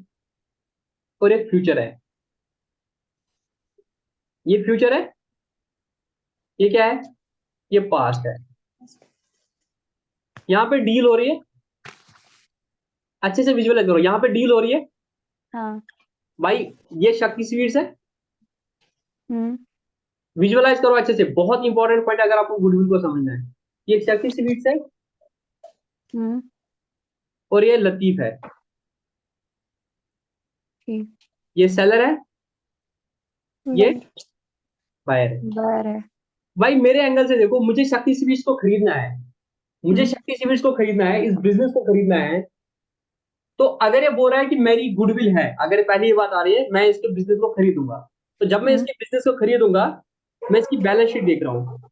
S1: और एक फ्यूचर है, ये फ्यूचर है, ये क्या है, ये पास्ट है। यहां पे डील हो रही है, अच्छे से विजुअलाइज करो, यहां पे डील हो रही है
S3: हाँ।
S1: भाई, ये शक्ति स्वीट्स है,
S3: हम्म।
S1: विजुअलाइज करो अच्छे से, बहुत इंपॉर्टेंट पॉइंट अगर आपको गुडविल को समझना है। ये शक्ति स्वीट्स है
S3: हम्म।
S1: और ये लतीफ है,
S3: ठीक।
S1: ये सेलर है, ये
S4: बायर।
S1: बायर है।
S3: बार है।
S1: भाई मेरे एंगल से देखो, मुझे शक्ति स्वीट्स को खरीदना है, मुझे
S3: हम्म।
S1: शक्ति स्वीट्स को खरीदना है, इस बिजनेस को खरीदना है। तो अगर ये बोल रहा है कि मेरी गुडविल है, अगर पहले ये बात आ रही है मैं इसके बिजनेस को खरीदूंगा, तो जब मैं
S3: हम्म।
S1: इसके बिजनेस को खरीदूंगा, मैं इसकी बैलेंस शीट देख रहा हूँ,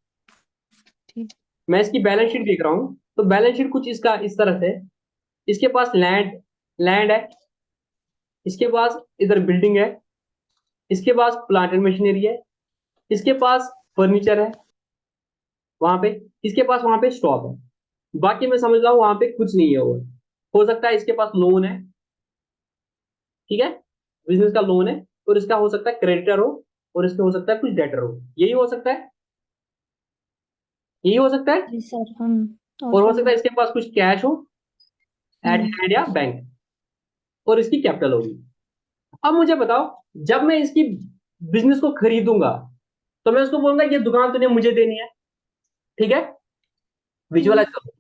S3: ठीक।
S1: मैं इसकी बैलेंस शीट देख रहा हूँ, तो बैलेंस शीट कुछ इसका इस तरह से, इसके पास लैंड लैंड है, इसके पास इधर बिल्डिंग है, इसके पास प्लांट एंड मशीनरी है, इसके पास फर्नीचर है वहां पे, इसके पास वहां पे स्टॉक है, बाकी मैं समझ रहा हूँ वहां पे कुछ नहीं है। और हो सकता है इसके पास लोन है, ठीक है, बिजनेस का लोन है, और इसका हो सकता है क्रेडिटर हो, और इसका हो सकता है कुछ डेटर हो, यही हो सकता है, यही हो सकता है।
S3: जी सर। हम और
S1: और हो
S3: क्या
S1: सकता
S3: हुआ?
S1: है इसके पास कुछ कैश हो एट
S3: हम्म।
S1: हैंड या बैंक, और इसकी कैपिटल होगी। अब मुझे बताओ, जब मैं इसकी बिजनेस को खरीदूंगा, तो मैं उसको बोलूंगा ये दुकान तूने मुझे देनी है, ठीक है, विजुअलाइज करो।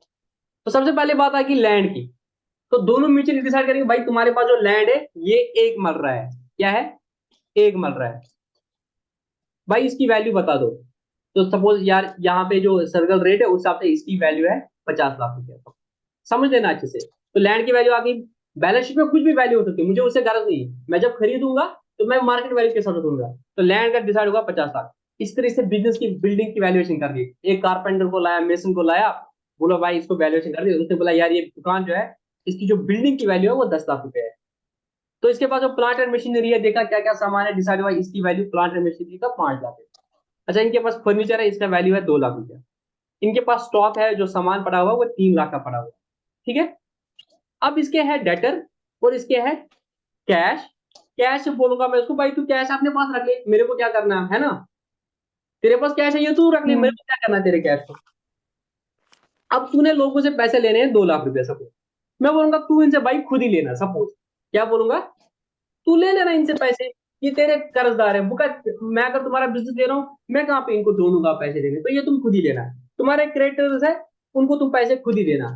S1: तो सबसे पहले बात आएगी लैंड की, तो दोनों म्यूचुअली डिसाइड करेंगे भाई तुम्हारे पास जो लैंड है ये एक मर रहा है, क्या है, एक मर रहा है, भाई इसकी वैल्यू बता दो। तो सपोज यार यहाँ पे जो सर्कल रेट है उस हिसाब से इसकी वैल्यू है 50 लाख रुपया, समझ लेना अच्छे से। तो लैंड की वैल्यू आ गई, बैलेंस शीट में कुछ भी वैल्यू हो सकती है, मुझे उससे गरज नहीं है, मैं जब खरीदूंगा तो मैं मार्केट वैल्यू के साथ दूंगा, तो लैंड का डिसाइड होगा 50 लाख। इस तरह से बिजनेस की बिल्डिंग की वैल्यूएशन कर दी, एक कारपेंटर को लाया, मेसन को लाया, बोलो भाई इसको वैल्यूएशन कर दी, उसने बोला यार ये दुकान जो है इसकी जो बिल्डिंग की वैल्यू है वो 10 लाख रुपए है। तो इसके पास जो प्लांट एंड मशीनरी है, देखा क्या क्या सामान है, डिसाइड हुआ इसकी वैल्यू प्लांट एंड मशीनरी का 5 लाख है। अच्छा इनके पास फर्नीचर है, इसका वैल्यू है 2 लाख रुपया। इनके पास स्टॉक है, जो सामान पड़ा हुआ वो 3 लाख का पड़ा हुआ, ठीक है। अब इसके है डेटर और इसके है कैश। कैश बोलूंगा मैं उसको भाई तू कैश अपने पास रख ले, मेरे को क्या करना है ना, तेरे पास कैश है ये तू रख ले, मेरे
S3: हम्म।
S1: को क्या करना है तेरे कैश को। अब तूने लोगों से पैसे लेने हैं 2 लाख रुपया सपोज, मैं बोलूंगा तू इनसे भाई खुद ही लेना, सपोज क्या बोलूंगा, तू ले लेना इनसे पैसे, ये तेरे कर्जदार है बुका। मैं अगर तुम्हारा बिजनेस ले रहा हूँ, मैं कहाँ पे इनको ढूंढूंगा पैसे देने, तो ये तुम खुद ही लेना। तुम्हारे क्रेडिटर्स है, उनको तुम पैसे खुद ही देना।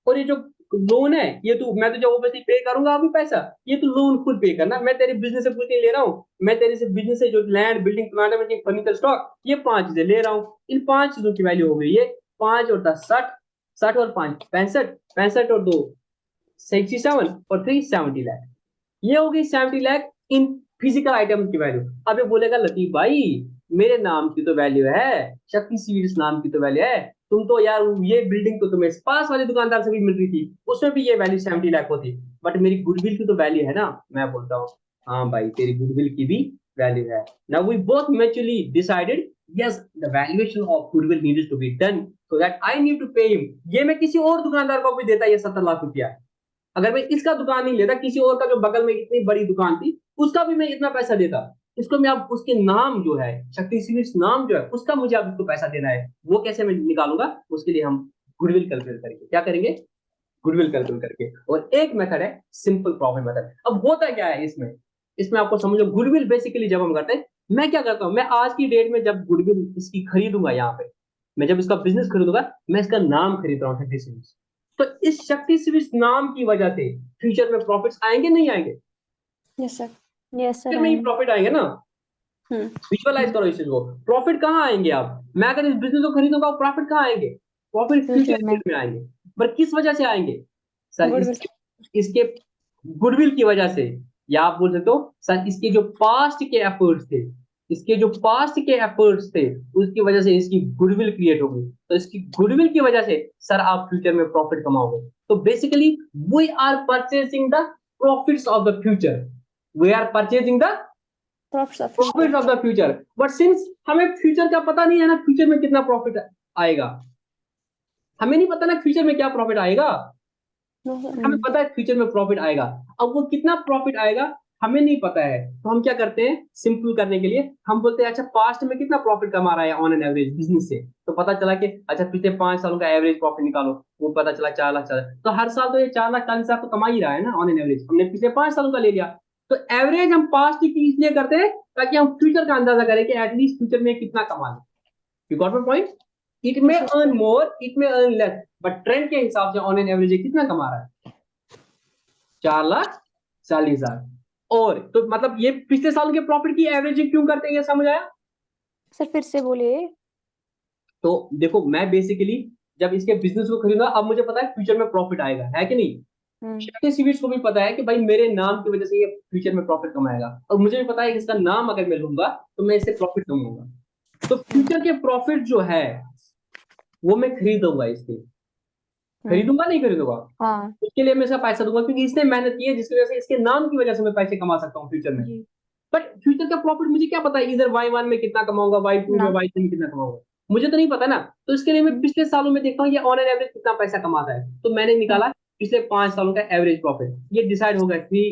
S1: और ये जो लोन है ये तू, मैं तुझे ओबियसली पे करूंगा अभी पैसा, ये तू लोन खुद पे करना, मैं तेरे बिजनेस से कुछ नहीं ले रहा हूँ, मैं तेरे से बिजनेस से जो land building plant furniture stock ये 5 चीजें ले रहा हूँ, इन 5 चीजों की वैल्यू हो गई ये 5 और 10 60, 60 और 5 65, 65 और 2 67 और 3 70 लाख। ये होगी 70 लाख इन फिजिकल आइटम की वैल्यू। अब ये बोलेगा लतीफ भाई मेरे नाम की तो वैल्यू है, शक्ति सीड्स नाम की तो वैल्यू है, तुम तो यार ये बिल्डिंग तो तुम्हें पास वाले दुकानदार से भी मिल रही थी, उसमें भी ये वैल्यू 70 लाख होती, बट मेरी गुडविल की तो वैल्यू है ना। मैं बोलता हूँ हाँ भाई तेरी गुडविल की भी वैल्यू है। Now we both mutually decided yes the valuation of goodwill needs to be done so that I need to pay him। ये मैं किसी और दुकानदार को भी देता ये 70 लाख रुपया, अगर मैं इसका दुकान नहीं लेता, किसी और का जो बगल में इतनी बड़ी दुकान थी उसका भी मैं इतना पैसा देता, इसको मैं अब उसके नाम जो है शक्ति स्वीट्स नाम जो है उसका मुझे अब इसको पैसा देना है, वो कैसे मैं निकालूंगा, उसके लिए हम गुडविल कैलकुलेट करेंगे। क्या करेंगे, गुडविल कैलकुलेट करके। और एक मेथड है सिंपल प्रॉफिट मेथड। अब होता क्या है इसमें, इसमें आपको समझो गुडविल बेसिकली जब हम करते हैं, मैं क्या करता हूँ, मैं आज की डेट में जब गुडविल इसकी खरीदूंगा, यहाँ पे मैं जब इसका बिजनेस खरीदूंगा, मैं इसका नाम खरीद रहा हूँ शक्ति स्वीट्स। तो इस शक्ति स्वीट्स नाम की वजह से फ्यूचर में प्रॉफिट्स आएंगे नहीं आएंगे?
S4: Yes sir.
S3: Yes sir
S1: future में ही
S3: आएंगे।
S1: प्रॉफिट आएंगे ना।
S4: हम्म।
S1: विजुअलाइज करो इस चीज को, प्रॉफिट कहाँ आएंगे आप, मैं अगर इस बिजनेस को खरीदूंगा प्रॉफिट कहाँ आएंगे? प्रॉफिट
S3: फ्यूचर
S1: फ्यूचर
S3: में
S1: में आएंगे। पर किस वजह से आएंगे सर?
S4: गुडविल।
S1: इसके गुडविल की वजह से, या आप बोल सकते हो सर इसके जो पास्ट के एफर्ट्स थे, इसके जो पास्ट के एफर्ट्स थे उसकी वजह से इसकी गुडविल क्रिएट होगी। तो इसकी गुडविल की वजह से सर आप फ्यूचर में प्रॉफिट कमाओगे। तो basically we are purchasing the profits of the future, we are purchasing the
S4: profits of
S1: profit of the future. But since हमें फ्यूचर का पता नहीं है ना, फ्यूचर में कितना प्रॉफिट आएगा, हमें नहीं पता ना फ्यूचर में क्या प्रॉफिट आएगा।
S4: No sir.
S1: हमें पता है फ्यूचर में प्रॉफिट आएगा, अब वो कितना प्रॉफिट आएगा हमें नहीं पता है। तो हम क्या करते हैं, सिंपल करने के लिए हम बोलते हैं अच्छा पास्ट में कितना प्रॉफिट कमा रहा है ऑन एन एवरेज बिजनेस से, तो पता चला कि अच्छा पिछले 5 सालों का एवरेज प्रॉफिट निकालो, वो पता चला 4 लाख 4 लाख। तो हर साल तो ये 4 लाख 40 हजार तो कमा ही रहा है ना ऑन एन एवरेज, हमने पिछले 5 सालों का ले लिया। तो एवरेज हम पास्ट की इसलिए करते हैं ताकि हम फ्यूचर का अंदाजा करें कि एटलीस्ट फ्यूचर में कितना कमा ले। You got my point? It may earn more, it may earn less, but trend के हिसाब से ऑन एन एवरेज कितना कमा रहा है? 4 लाख 40 हजार। और तो मतलब ये पिछले साल के प्रॉफिट की एवरेजिंग क्यों करते हैं, ये समझ आया?
S3: सर फिर से बोलिए।
S1: तो देखो मैं बेसिकली जब इसके बिजनेस को खरीदूंगा, अब मुझे पता है फ्यूचर में प्रॉफिट आएगा, है कि नहीं? शक्ति सीवीड्स को भी पता है कि भाई मेरे नाम की वजह से ये फ्यूचर में प्रॉफिट कमाएगा, और मुझे भी पता है कि इसका नाम अगर मैं लूंगा तो मैं इससे प्रॉफिट कमाऊंगा। तो फ्यूचर के प्रॉफिट जो है वो मैं खरीदूंगा, इसके खरीदूंगा नहीं खरीदूंगा,
S3: हाँ
S1: उसके लिए मैं इसका पैसा दूंगा क्योंकि इसने मेहनत की है, जिसकी वजह से इसके नाम की वजह से मैं पैसे कमा सकता हूँ फ्यूचर में।
S3: जी
S1: बट फ्यूचर का प्रॉफिट मुझे क्या पता है, इधर Y1 में कितना कमाऊंगा, Y2 में,
S3: ना
S1: Y3 में कितना कमाऊंगा, मुझे तो नहीं पता ना। तो इसके लिए मैं पिछले सालों में देखता हूँ ये ऑन एन एवरेज कितना पैसा कमाता है, तो मैंने निकाला पिछले 5 सालों का एवरेज प्रॉफिट, ये डिसाइड होगा कि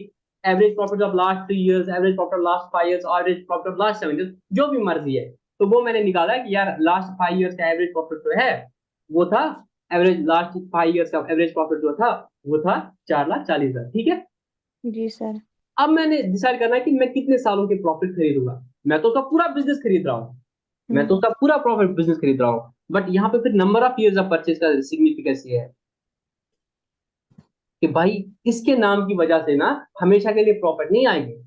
S1: average profit of last 3 years, average profit of last 5 years, average profit of last 7 years, जो भी मर्जी है। तो वो मैंने निकाला कि यार लास्ट 5 years का एवरेज प्रॉफिट जो है वो था, एवरेज लास्ट 5 years का एवरेज प्रॉफिट जो था वो था 4 लाख 40 हजार, ठीक है।
S3: जी सर।
S1: अब मैंने डिसाइड करना है कि मैं कितने सालों के प्रॉफिट खरीदूंगा, मैं तो उसका पूरा बिजनेस खरीद रहा हूँ, मैं तो उसका पूरा प्रॉफिट बिजनेस खरीद रहा हूँ। बट यहाँ पे फिर number of years of purchase का सिग्निफिकेंस ये है कि भाई इसके नाम की वजह से ना हमेशा के लिए प्रॉफिट नहीं आएंगे।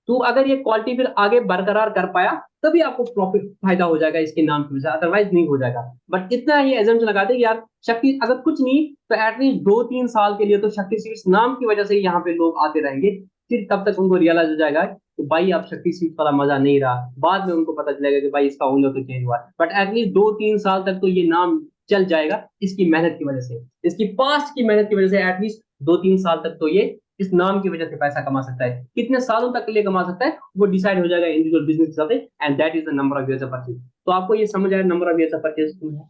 S1: तो अगर ये क्वालिटी फिर आगे बरकरार कर पाया तभी आपको प्रॉफिट फायदा हो जाएगा इसके नाम की वजह से, अदरवाइज नहीं हो जाएगा। बट इतना ही एजम्पशन लगाते कि यार शक्ति अगर कुछ नहीं तो एटलीस्ट 2-3 साल के लिए तो शक्ति सीड्स नाम की वजह से यहाँ पे लोग आते रहेंगे, फिर तब तक उनको रियलाइज हो जाएगा कि भाई अब शक्ति सीड्स वाला मजा नहीं रहा, बाद में उनको पता चलेगा कि भाई इसका ओनर तो चेंज हुआ। बट एटलीस्ट 2-3 साल तक तो ये नाम चल जाएगा इसकी मेहनत की वजह से, इसकी पास्ट की मेहनत की वजह से। एटलीस्ट 2-3 साल तक तो ये इस नाम की वजह से पैसा कमा सकता है, कितने सालों तक के लिए कमा सकता है वो डिसाइड हो जाएगा इंडिविजुअल बिजनेस के साथ, and that is the number of years of purchase. तो आपको ये समझ आया number of years of purchase क्यों है?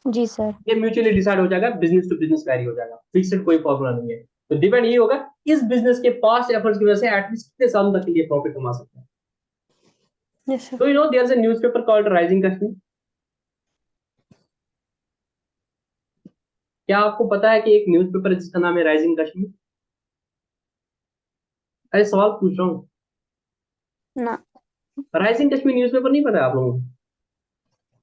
S3: जी सर।
S1: ये म्यूचुअली डिसाइड हो जाएगा, बिजनेस टू बिजनेस वैरी हो जाएगा, फिक्स्ड कोई फॉर्मूला नहीं है। तो डिपेंड ये होगा इस बिजनेस के पास्ट एफर्ट्स की वजह से एटलीस्ट कितने सालों तक के लिए प्रॉफिट कमा सकता है।
S4: Yes sir.
S1: तो you know there is a newspaper called Rising Kashmir. क्या आपको पता है कि एक न्यूज़पेपर है जिसका नाम है राइजिंग कश्मीर? अरे सवाल पूछ रहा हूँ,
S3: ना
S1: राइजिंग कश्मीर न्यूज़पेपर नहीं पता है आप लोगों को?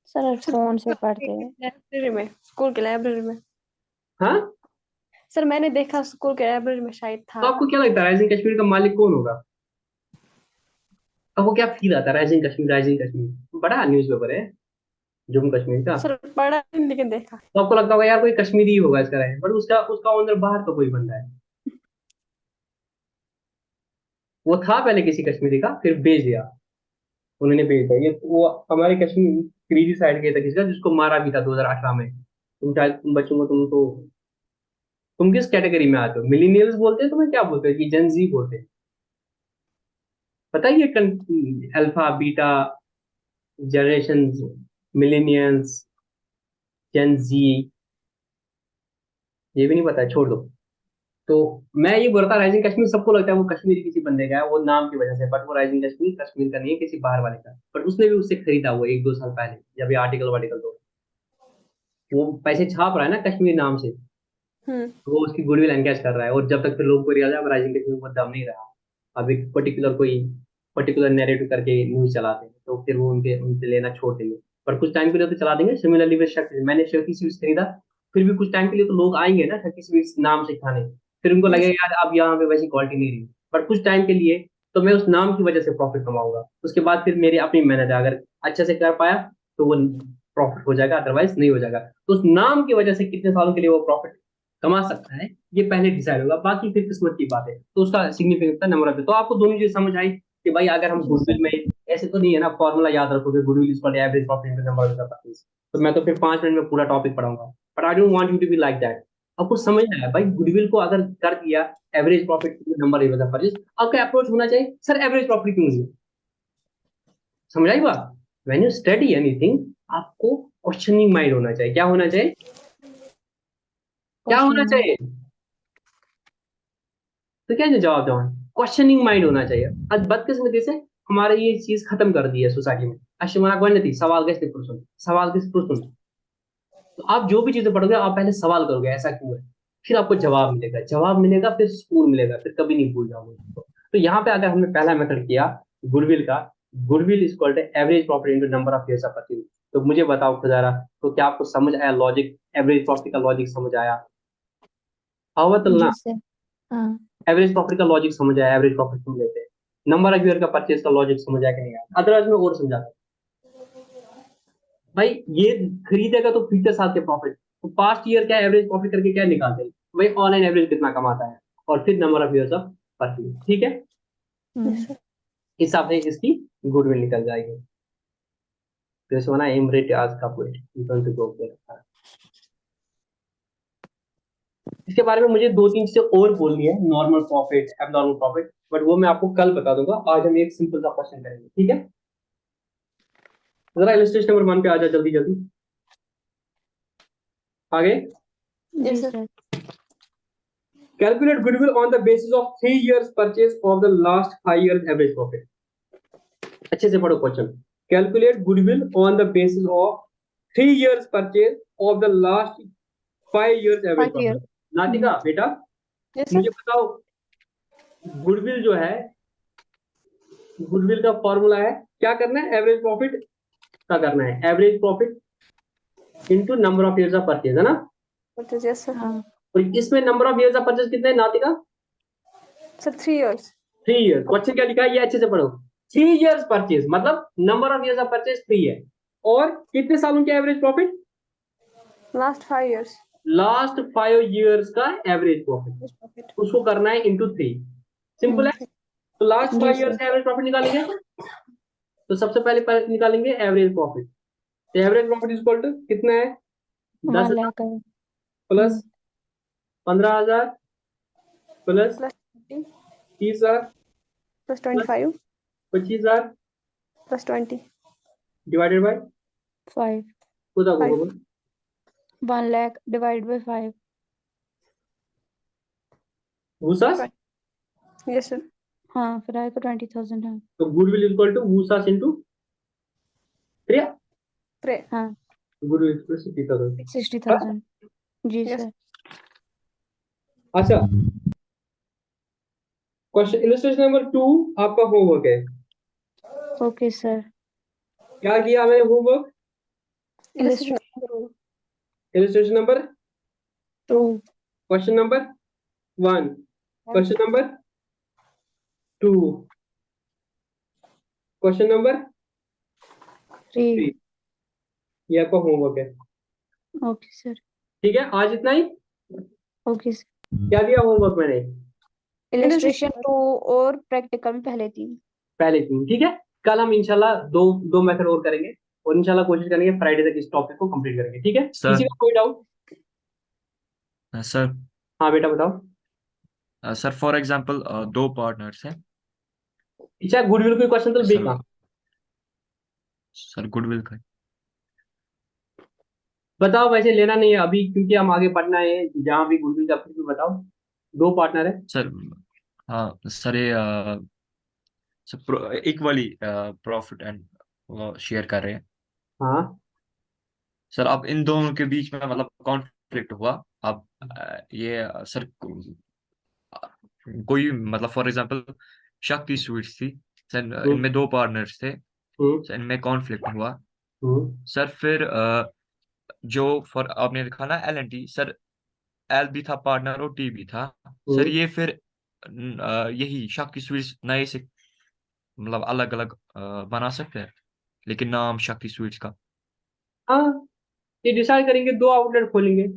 S3: सर फोन से पढ़ते हैं।
S4: लाइब्रेरी में, स्कूल के लाइब्रेरी में।
S1: हाँ,
S4: सर मैंने देखा स्कूल के लाइब्रेरी में शायद
S1: तो
S4: था।
S1: आपको क्या लगता है राइजिंग कश्मीर का मालिक कौन होगा? आपको क्या फील आता है राइजिंग कश्मीर, राइजिंग कश्मीर बड़ा न्यूज़पेपर है जम्मू कश्मीर का,
S4: सर पढ़ा नहीं लेकिन देखा।
S1: तो आपको लगता होगा यार कोई कश्मीरी ही होगा इसका राइटर, बट उसका उसका ओनर बाहर का कोई बंदा है। वो था पहले किसी कश्मीरी का, फिर बेच दिया, उन्होंने बेच दिया। ये वो हमारे कश्मीर क्रीजी साइड के था किसी का जिसको मारा भी था 2018 में। तुम शायद तुम बच्चों को तुम किस कैटेगरी में आते हो, मिलीनियल्स बोलते हैं तुम्हें, क्या बोलते हैं कि जेनजी बोलते हैं? पता है ये alpha beta generation, millennials, Gen Z, ये भी नहीं पता है, छोड़ दो। तो मैं ये बोल रहा था राइजिंग कश्मीर सबको लगता है वो कश्मीरी किसी बंदे का है वो नाम की वजह से, बट वो राइजिंग कश्मीर कश्मीर का नहीं है, किसी बाहर वाले का। बट उसने भी उससे खरीदा हुआ 1-2 साल पहले, जब ये आर्टिकल वार्टिकल दो वो पैसे छाप रहा है ना कश्मीर नाम से, तो वो उसकी गुडविल एनगेज कर रहा है, और जब तक फिर लोगों को रियलाइज है राइजिंग कश्मीर को दम नहीं रहा। अब एक पर्टिकुलर नैरेटिव करके न्यूज चलाते हैं, तो फिर वो उनके उनसे लेना छोड़ देंगे, पर कुछ टाइम के लिए तो चला देंगे। सिमिलरली विद शक्ति, मैंने शक्ति स्वीट्स खरीदा, फिर भी कुछ टाइम के लिए तो लोग आएंगे ना शक्ति स्वीट्स नाम से खाने, फिर उनको लगेगा यार अब यहाँ पे वैसी क्वालिटी नहीं रही, पर कुछ टाइम के लिए तो मैं उस नाम की वजह से प्रॉफिट कमाऊंगा। उसके बाद फिर मेरी अपनी मेहनत है, अगर अच्छे से कर पाया तो वो प्रॉफिट हो जाएगा, अदरवाइज नहीं हो जाएगा। तो उस नाम की वजह से कितने सालों के लिए वो प्रॉफिट कमा सकता है, ये पहले डिसाइड होगा, बाकी फिर किस्मत की बात है। तो उसका सिग्निफिकेंस नंबर ऑफ, तो आपको दोनों चीज समझ आई कि भाई अगर हम
S3: जी
S1: गुडविल
S3: सर।
S1: में, ऐसे तो नहीं है ना फॉर्मूला याद रखोगे goodwill is equal to average profit into number of purchase, तो मैं तो फिर 5 मिनट में पूरा टॉपिक पढ़ाऊंगा, but I don't want you to be like that. आपको समझना है भाई गुडविल को अगर कर दिया average profit number of purchase, आपका अप्रोच होना चाहिए सर एवरेज प्रॉफिट क्यों नहीं है। समझ आई बात। व्हेन यू स्टडी एनीथिंग, आपको क्वेश्चनिंग माइंड होना चाहिए। क्या होना चाहिए, क्या होना
S3: क्वेश्चन
S1: चाहिए, तो क्या जवाब दो, क्वेश्चनिंग माइंड होना चाहिए। आज बदकिस्मती से हमारे ये चीज खत्म कर दी है सोसाइटी में। अश्विना गणति सवाल कैसे पूछूं, सवाल कैसे पूछूं, तो आप जो भी चीजें पढ़ोगे आप पहले सवाल करोगे ऐसा क्यों है, फिर आपको जवाब मिलेगा, जवाब मिलेगा फिर सुकून मिलेगा, फिर कभी नहीं भूल जाओगे उसको। तो यहाँ पे अगर हमने पहला मेथड किया गुडविल का, goodwill is equal to average profit into number of years of purchase, तो मुझे बताओ खुदारा, तो क्या आपको समझ आया लॉजिक, एवरेज प्रॉफिट का लॉजिक समझ आया, हाँ तुलना,
S3: जी सर। हाँ
S1: एवरेज प्रॉफिट का लॉजिक समझ आया, एवरेज प्रॉफिट क्यों लेते हैं, नंबर ऑफ ईयर का परचेज का लॉजिक समझ आया कि नहीं आया, अदरवाइज मैं और समझाता हूँ। भाई ये खरीदेगा तो फ्यूचर साल के प्रॉफिट, तो पास्ट ईयर क्या एवरेज प्रॉफिट करके क्या निकालते हैं, भाई ऑनलाइन एवरेज कितना कमाता है, और फिर number of years of purchase, ठीक है,
S3: हम्म,
S1: इस हिसाब से इसकी गुडविल निकल जाएगी। तो इस बना एम रेट आज का पॉइंट इक्वल टू ग्रुप दे रखा है। इसके बारे में मुझे 2-3 चीजें और बोलनी है, normal profit, abnormal profit, but वो मैं आपको कल बता दूंगा। आज हम एक सिंपल सा क्वेश्चन करेंगे, ठीक है। जरा इलस्ट्रेशन नंबर 1 पे आ जा जल्दी जल्दी, आगे।
S3: जी
S4: Yes, sir.
S3: Sir.
S1: Calculate goodwill on the basis of 3 years purchase of the last 5 years average profit. अच्छे से पढ़ो question. Calculate goodwill on the basis of 3 years purchase of the last 5 years average
S3: 5 year.
S1: profit. नातिका बेटा
S4: Yes, sir.
S1: मुझे बताओ, goodwill जो है, goodwill का formula है, क्या करना है, एवरेज प्रॉफिट का करना है, average profit into number of years of purchase, है ना।
S4: What is yes, sir?
S3: हाँ
S1: और इसमें number of years of purchase कितने हैं नातिका,
S4: Sir, 3 years.
S1: 3 ईयर। क्वेश्चन क्या लिखा है ये अच्छे से पढ़ो, 3 इयर्स परचेज मतलब number of years of purchase 3 है, और कितने सालों के average profit,
S4: Last 5 years.
S1: Last 5 years का एवरेज प्रॉफिट,
S4: Yes, profit.
S1: उसको करना है इंटू 3। सिंपल है। तो लास्ट
S3: जी
S1: 5
S3: सर।
S1: इयर्स का एवरेज प्रॉफिट निकालेंगे, तो सबसे पहले निकालेंगे एवरेज प्रॉफिट। तो एवरेज प्रॉफिट इक्वल टू कितना है,
S3: 1
S1: 10,000
S3: लाख है।
S1: Plus 15,000 plus
S4: Plus 20.
S1: 30,000
S4: Plus
S1: plus
S4: 25.
S1: 25,000
S4: Plus 20.
S1: Divided by
S3: 5।
S1: खुदा को
S4: 5.
S1: होगा
S3: 1 लाख डिवाइड बाय 5।
S1: वूसास।
S4: Yes, sir.
S3: हाँ फिर आएगा 20,000। हाँ
S1: तो गुडविल इक्वल टू वूसास इनटू प्रिया,
S4: Pray.
S3: हाँ
S1: गुडविल इक्वल टू 60,000।
S3: 60,000। जी
S4: Yes.
S3: सर।
S1: अच्छा, क्वेश्चन इलस्ट्रेशन नंबर 2 आपका होमवर्क है।
S3: Okay sir.
S1: क्या किया मैंने homework,
S4: Illustration number 1.
S1: Illustration number
S3: 2।
S1: Question number 1, question number 2, question number 3,
S3: 3।
S1: ये आपका होमवर्क है,
S3: ओके सर।
S1: ठीक है। आज इतना ही।
S3: Okay sir.
S1: क्या दिया होमवर्क मैंने,
S3: इलस्ट्रेशन 2 और प्रैक्टिकल में पहले 3।
S1: पहले 3, ठीक है। कल हम इंशाल्लाह दो मेथड और करेंगे, और इंशाल्लाह कोशिश करेंगे फ्राइडे तक इस टॉपिक को कंप्लीट करेंगे, ठीक है।
S6: सर।
S1: किसी का कोई डाउट,
S6: सर
S1: हाँ बेटा बताओ।
S6: सर फॉर एग्जांपल 2 पार्टनर्स हैं
S1: अच्छा गुडविल कोई क्वेश्चन तो
S6: सर।
S1: देखा,
S6: सर गुडविल का
S1: बताओ, वैसे लेना नहीं है अभी क्योंकि हम आगे पढ़ना है, जहाँ भी गुडविल का फिर भी बताओ। 2 पार्टनर है,
S6: सर। हाँ सर ये sir equally profit and share कर रहे हैं
S1: हाँ
S6: सर। अब इन दोनों के बीच में मतलब कॉन्फ्लिक्ट हुआ। अब ये सर कोई मतलब फॉर एग्जांपल शक्ति स्वीट्स थी सर, इनमें 2 पार्टनर्स थे सर, इनमें कॉन्फ्लिक्ट हुआ सर। फिर जो फॉर आपने देखा ना L&T सर, L भी था पार्टनर और T भी था सर। ये फिर यही शक्ति स्वीट्स नए से मतलब अलग अलग बना सकते हैं, लेकिन नाम शक्ति स्वीट्स का।
S1: हाँ, ये डिसाइड करेंगे, 2 आउटलेट खोलेंगे।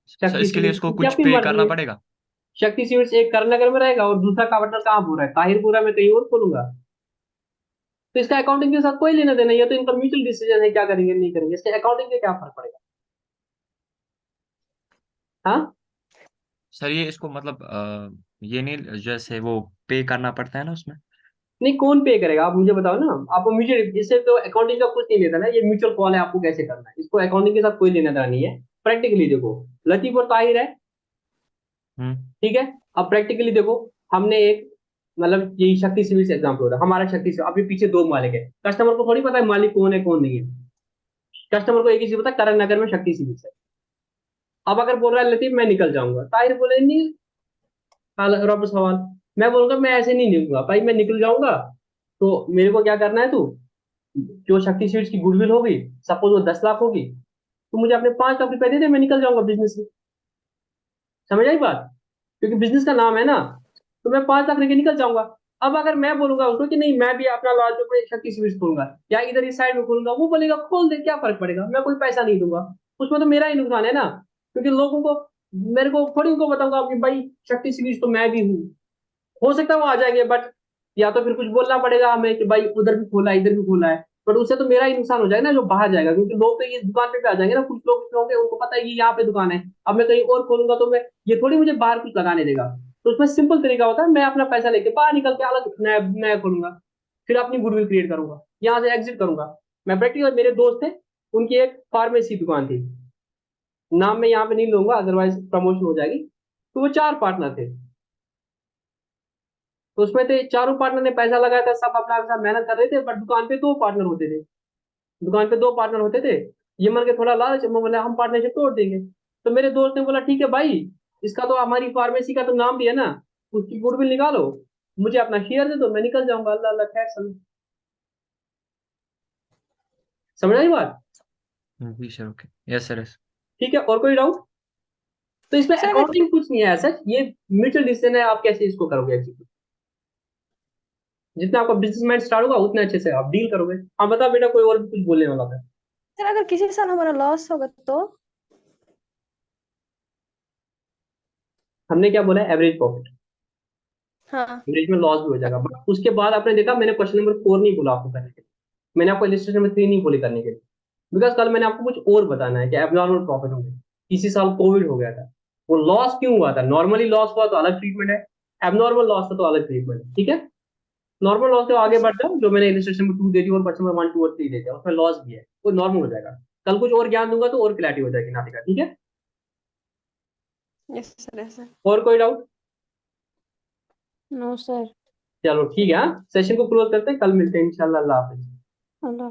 S6: सर
S1: शक्ति
S6: इसके लिए
S1: स्वीट्स
S6: उसको
S1: की
S6: कुछ
S1: अपनी
S6: पे
S1: मर्जी
S6: करना
S1: है।
S6: पड़ेगा?
S1: शक्ति स्वीट्स एक करनगर में रहेगा और दूसरा का पार्टनर कहाँ हो रहा है, ताहिरपुरा में, कहीं और खोलूंगा। तो इसका अकाउंटिंग के साथ कोई लेना देना, ये तो इनका म्यूचुअल डिसीजन है, क्या करेंगे नहीं करेंगे, इसके अकाउंटिंग के क्या फर्क पड़ेगा। हाँ,
S6: सर ये इसको मतलब ये नहीं जैसे वो पे करना पड़ता है ना उसमें?
S1: नहीं, कौन पे करेगा आप मुझे बताओ ना। आपको म्यूचुअल, इससे तो अकाउंटिंग का कुछ नहीं लेता ना, ये म्यूचुअल कॉल है, आपको कैसे करना है, इसको अकाउंटिंग के साथ कोई लेना देना नहीं है। प्रैक्टिकली देखो, लतीफ और ताहिर है,
S6: हम्म
S1: ठीक है। अब प्रैक्टिकली देखो, हमने एक, मतलब यही शक्ति सिविल से एग्जाम्पल हो रहा है, हमारा शक्ति से अभी पीछे 2 मालिक है, कस्टमर को थोड़ी पता है मालिक कौन है कौन नहीं है। कस्टमर को एक ही चीज पता है, करण नगर में शक्ति सिविल है। अब अगर बोल रहा है लतीफ मैं निकल जाऊंगा, ताहिर बोले नहीं, रब सवाल, मैं बोलूंगा मैं ऐसे नहीं निकलूंगा भाई, मैं निकल जाऊंगा तो मेरे को क्या करना है, तू जो शक्ति स्वीट्स की गुडविल होगी, सपोज वो 10 लाख होगी, तो मुझे अपने 5 लाख रुपए दे दे, मैं निकल जाऊंगा बिजनेस से। समझ आई बात, क्योंकि बिजनेस का नाम है ना, तो मैं 5 लाख लेके निकल जाऊंगा। अब अगर मैं बोलूंगा उसको कि नहीं मैं भी अपना लाल चौक में शक्ति स्वीट्स खोलूंगा या इधर इस साइड में खोलूंगा, वो बोलेगा खोल दे, क्या फर्क पड़ेगा, मैं कोई पैसा नहीं दूंगा, उसमें तो मेरा ही नुकसान है ना। क्योंकि लोगों को, मेरे को थोड़ी उनको बताऊंगा कि भाई शक्ति स्वीट्स तो मैं भी हूँ। हो सकता है वो आ जाएंगे, बट या तो फिर कुछ बोलना पड़ेगा हमें कि भाई उधर भी खोला है इधर भी खोला है, बट उससे तो मेरा ही नुकसान हो जाएगा ना, जो बाहर जाएगा, क्योंकि लोग तो ये दुकान पे आ जाएंगे ना, कुछ लोग होंगे उनको पता है कि यहाँ पे दुकान है, अब मैं कहीं और खोलूंगा तो मैं, ये थोड़ी मुझे बाहर कुछ लगाने देगा। तो उसमें सिंपल तरीका होता है, मैं अपना पैसा लेके बाहर निकल के अलग नया नया खोलूंगा, फिर अपनी गुडविल क्रिएट करूंगा, यहाँ से एग्जिट करूंगा। मैं प्रैक्टिकल, मेरे दोस्त थे, उनकी एक फार्मेसी दुकान थी, नाम मैं यहाँ पे नहीं लूंगा अदरवाइज प्रमोशन हो जाएगी। तो वो 4 पार्टनर थे, तो उसमें थे चारों पार्टनर ने पैसा लगाया था, सब अपना अपना मेहनत कर रहे थे, बट दुकान पे 2 पार्टनर होते थे। दुकान पे 2 पार्टनर होते थे। ये मन के थोड़ा लालच में बोला हम पार्टनरशिप तोड़ देंगे। तो मेरे दोस्त ने बोला ठीक है भाई, इसका तो हमारी फार्मेसी का तो नाम भी है ना, उसकी गुडविल निकालो, मुझे अपना शेयर दे दो, मैं निकल जाऊंगा, अल्लाह अल्लाह खैर समझ आई बात।
S6: जी sir, okay, yes sir, yes.
S1: ठीक है, और कोई डाउट? तो इसमें
S4: सर अगर
S1: अकाउंटिंग कुछ नहीं है ऐसा, ये म्यूचुअल डिसीजन है, आप कैसे इसको करोगे एग्जीक्यूट। जितना आपका बिजनेस माइंड स्टार्ट होगा उतने अच्छे से आप डील करोगे। हाँ बता बेटा, कोई और भी कुछ बोलने वाला था?
S4: सर अगर किसी साल हमारा लॉस होगा तो?
S1: हमने क्या बोला, एवरेज प्रॉफिट,
S4: हाँ।
S1: एवरेज में लॉस भी हो जाएगा, बट उसके बाद आपने देखा मैंने क्वेश्चन नंबर 4 नहीं बोला आपको करने के लिए, मैंने आपको इलस्ट्रेशन नंबर 3 नहीं बोली करने के लिए, बिकॉज कल मैंने आपको कुछ और बताना है कि एबनॉर्मल प्रॉफिट हो गया, इसी साल कोविड हो गया था, वो लॉस क्यों हुआ था, नॉर्मली लॉस हुआ तो अलग ट्रीटमेंट है, एबनॉर्मल लॉस था तो अलग ट्रीटमेंट है, ठीक है। नॉर्मल लॉस से आगे बढ़ जाओ, जो मैंने इलस्ट्रेशन नंबर 2 दे दी और क्वेश्चन नंबर 1 2 और 3 दे दिया, उसमें लॉस भी है, वो नॉर्मल हो जाएगा। कल कुछ और ज्ञान दूंगा तो और क्लैरिटी हो जाएगी नाटिका, ठीक है।
S4: Yes sir, yes sir.
S1: और कोई डाउट?
S3: No sir.
S1: चलो ठीक है, हाँ सेशन को क्लोज करते हैं, कल मिलते हैं इंशाल्लाह, अल्लाह हाफिज।
S3: अल्लाह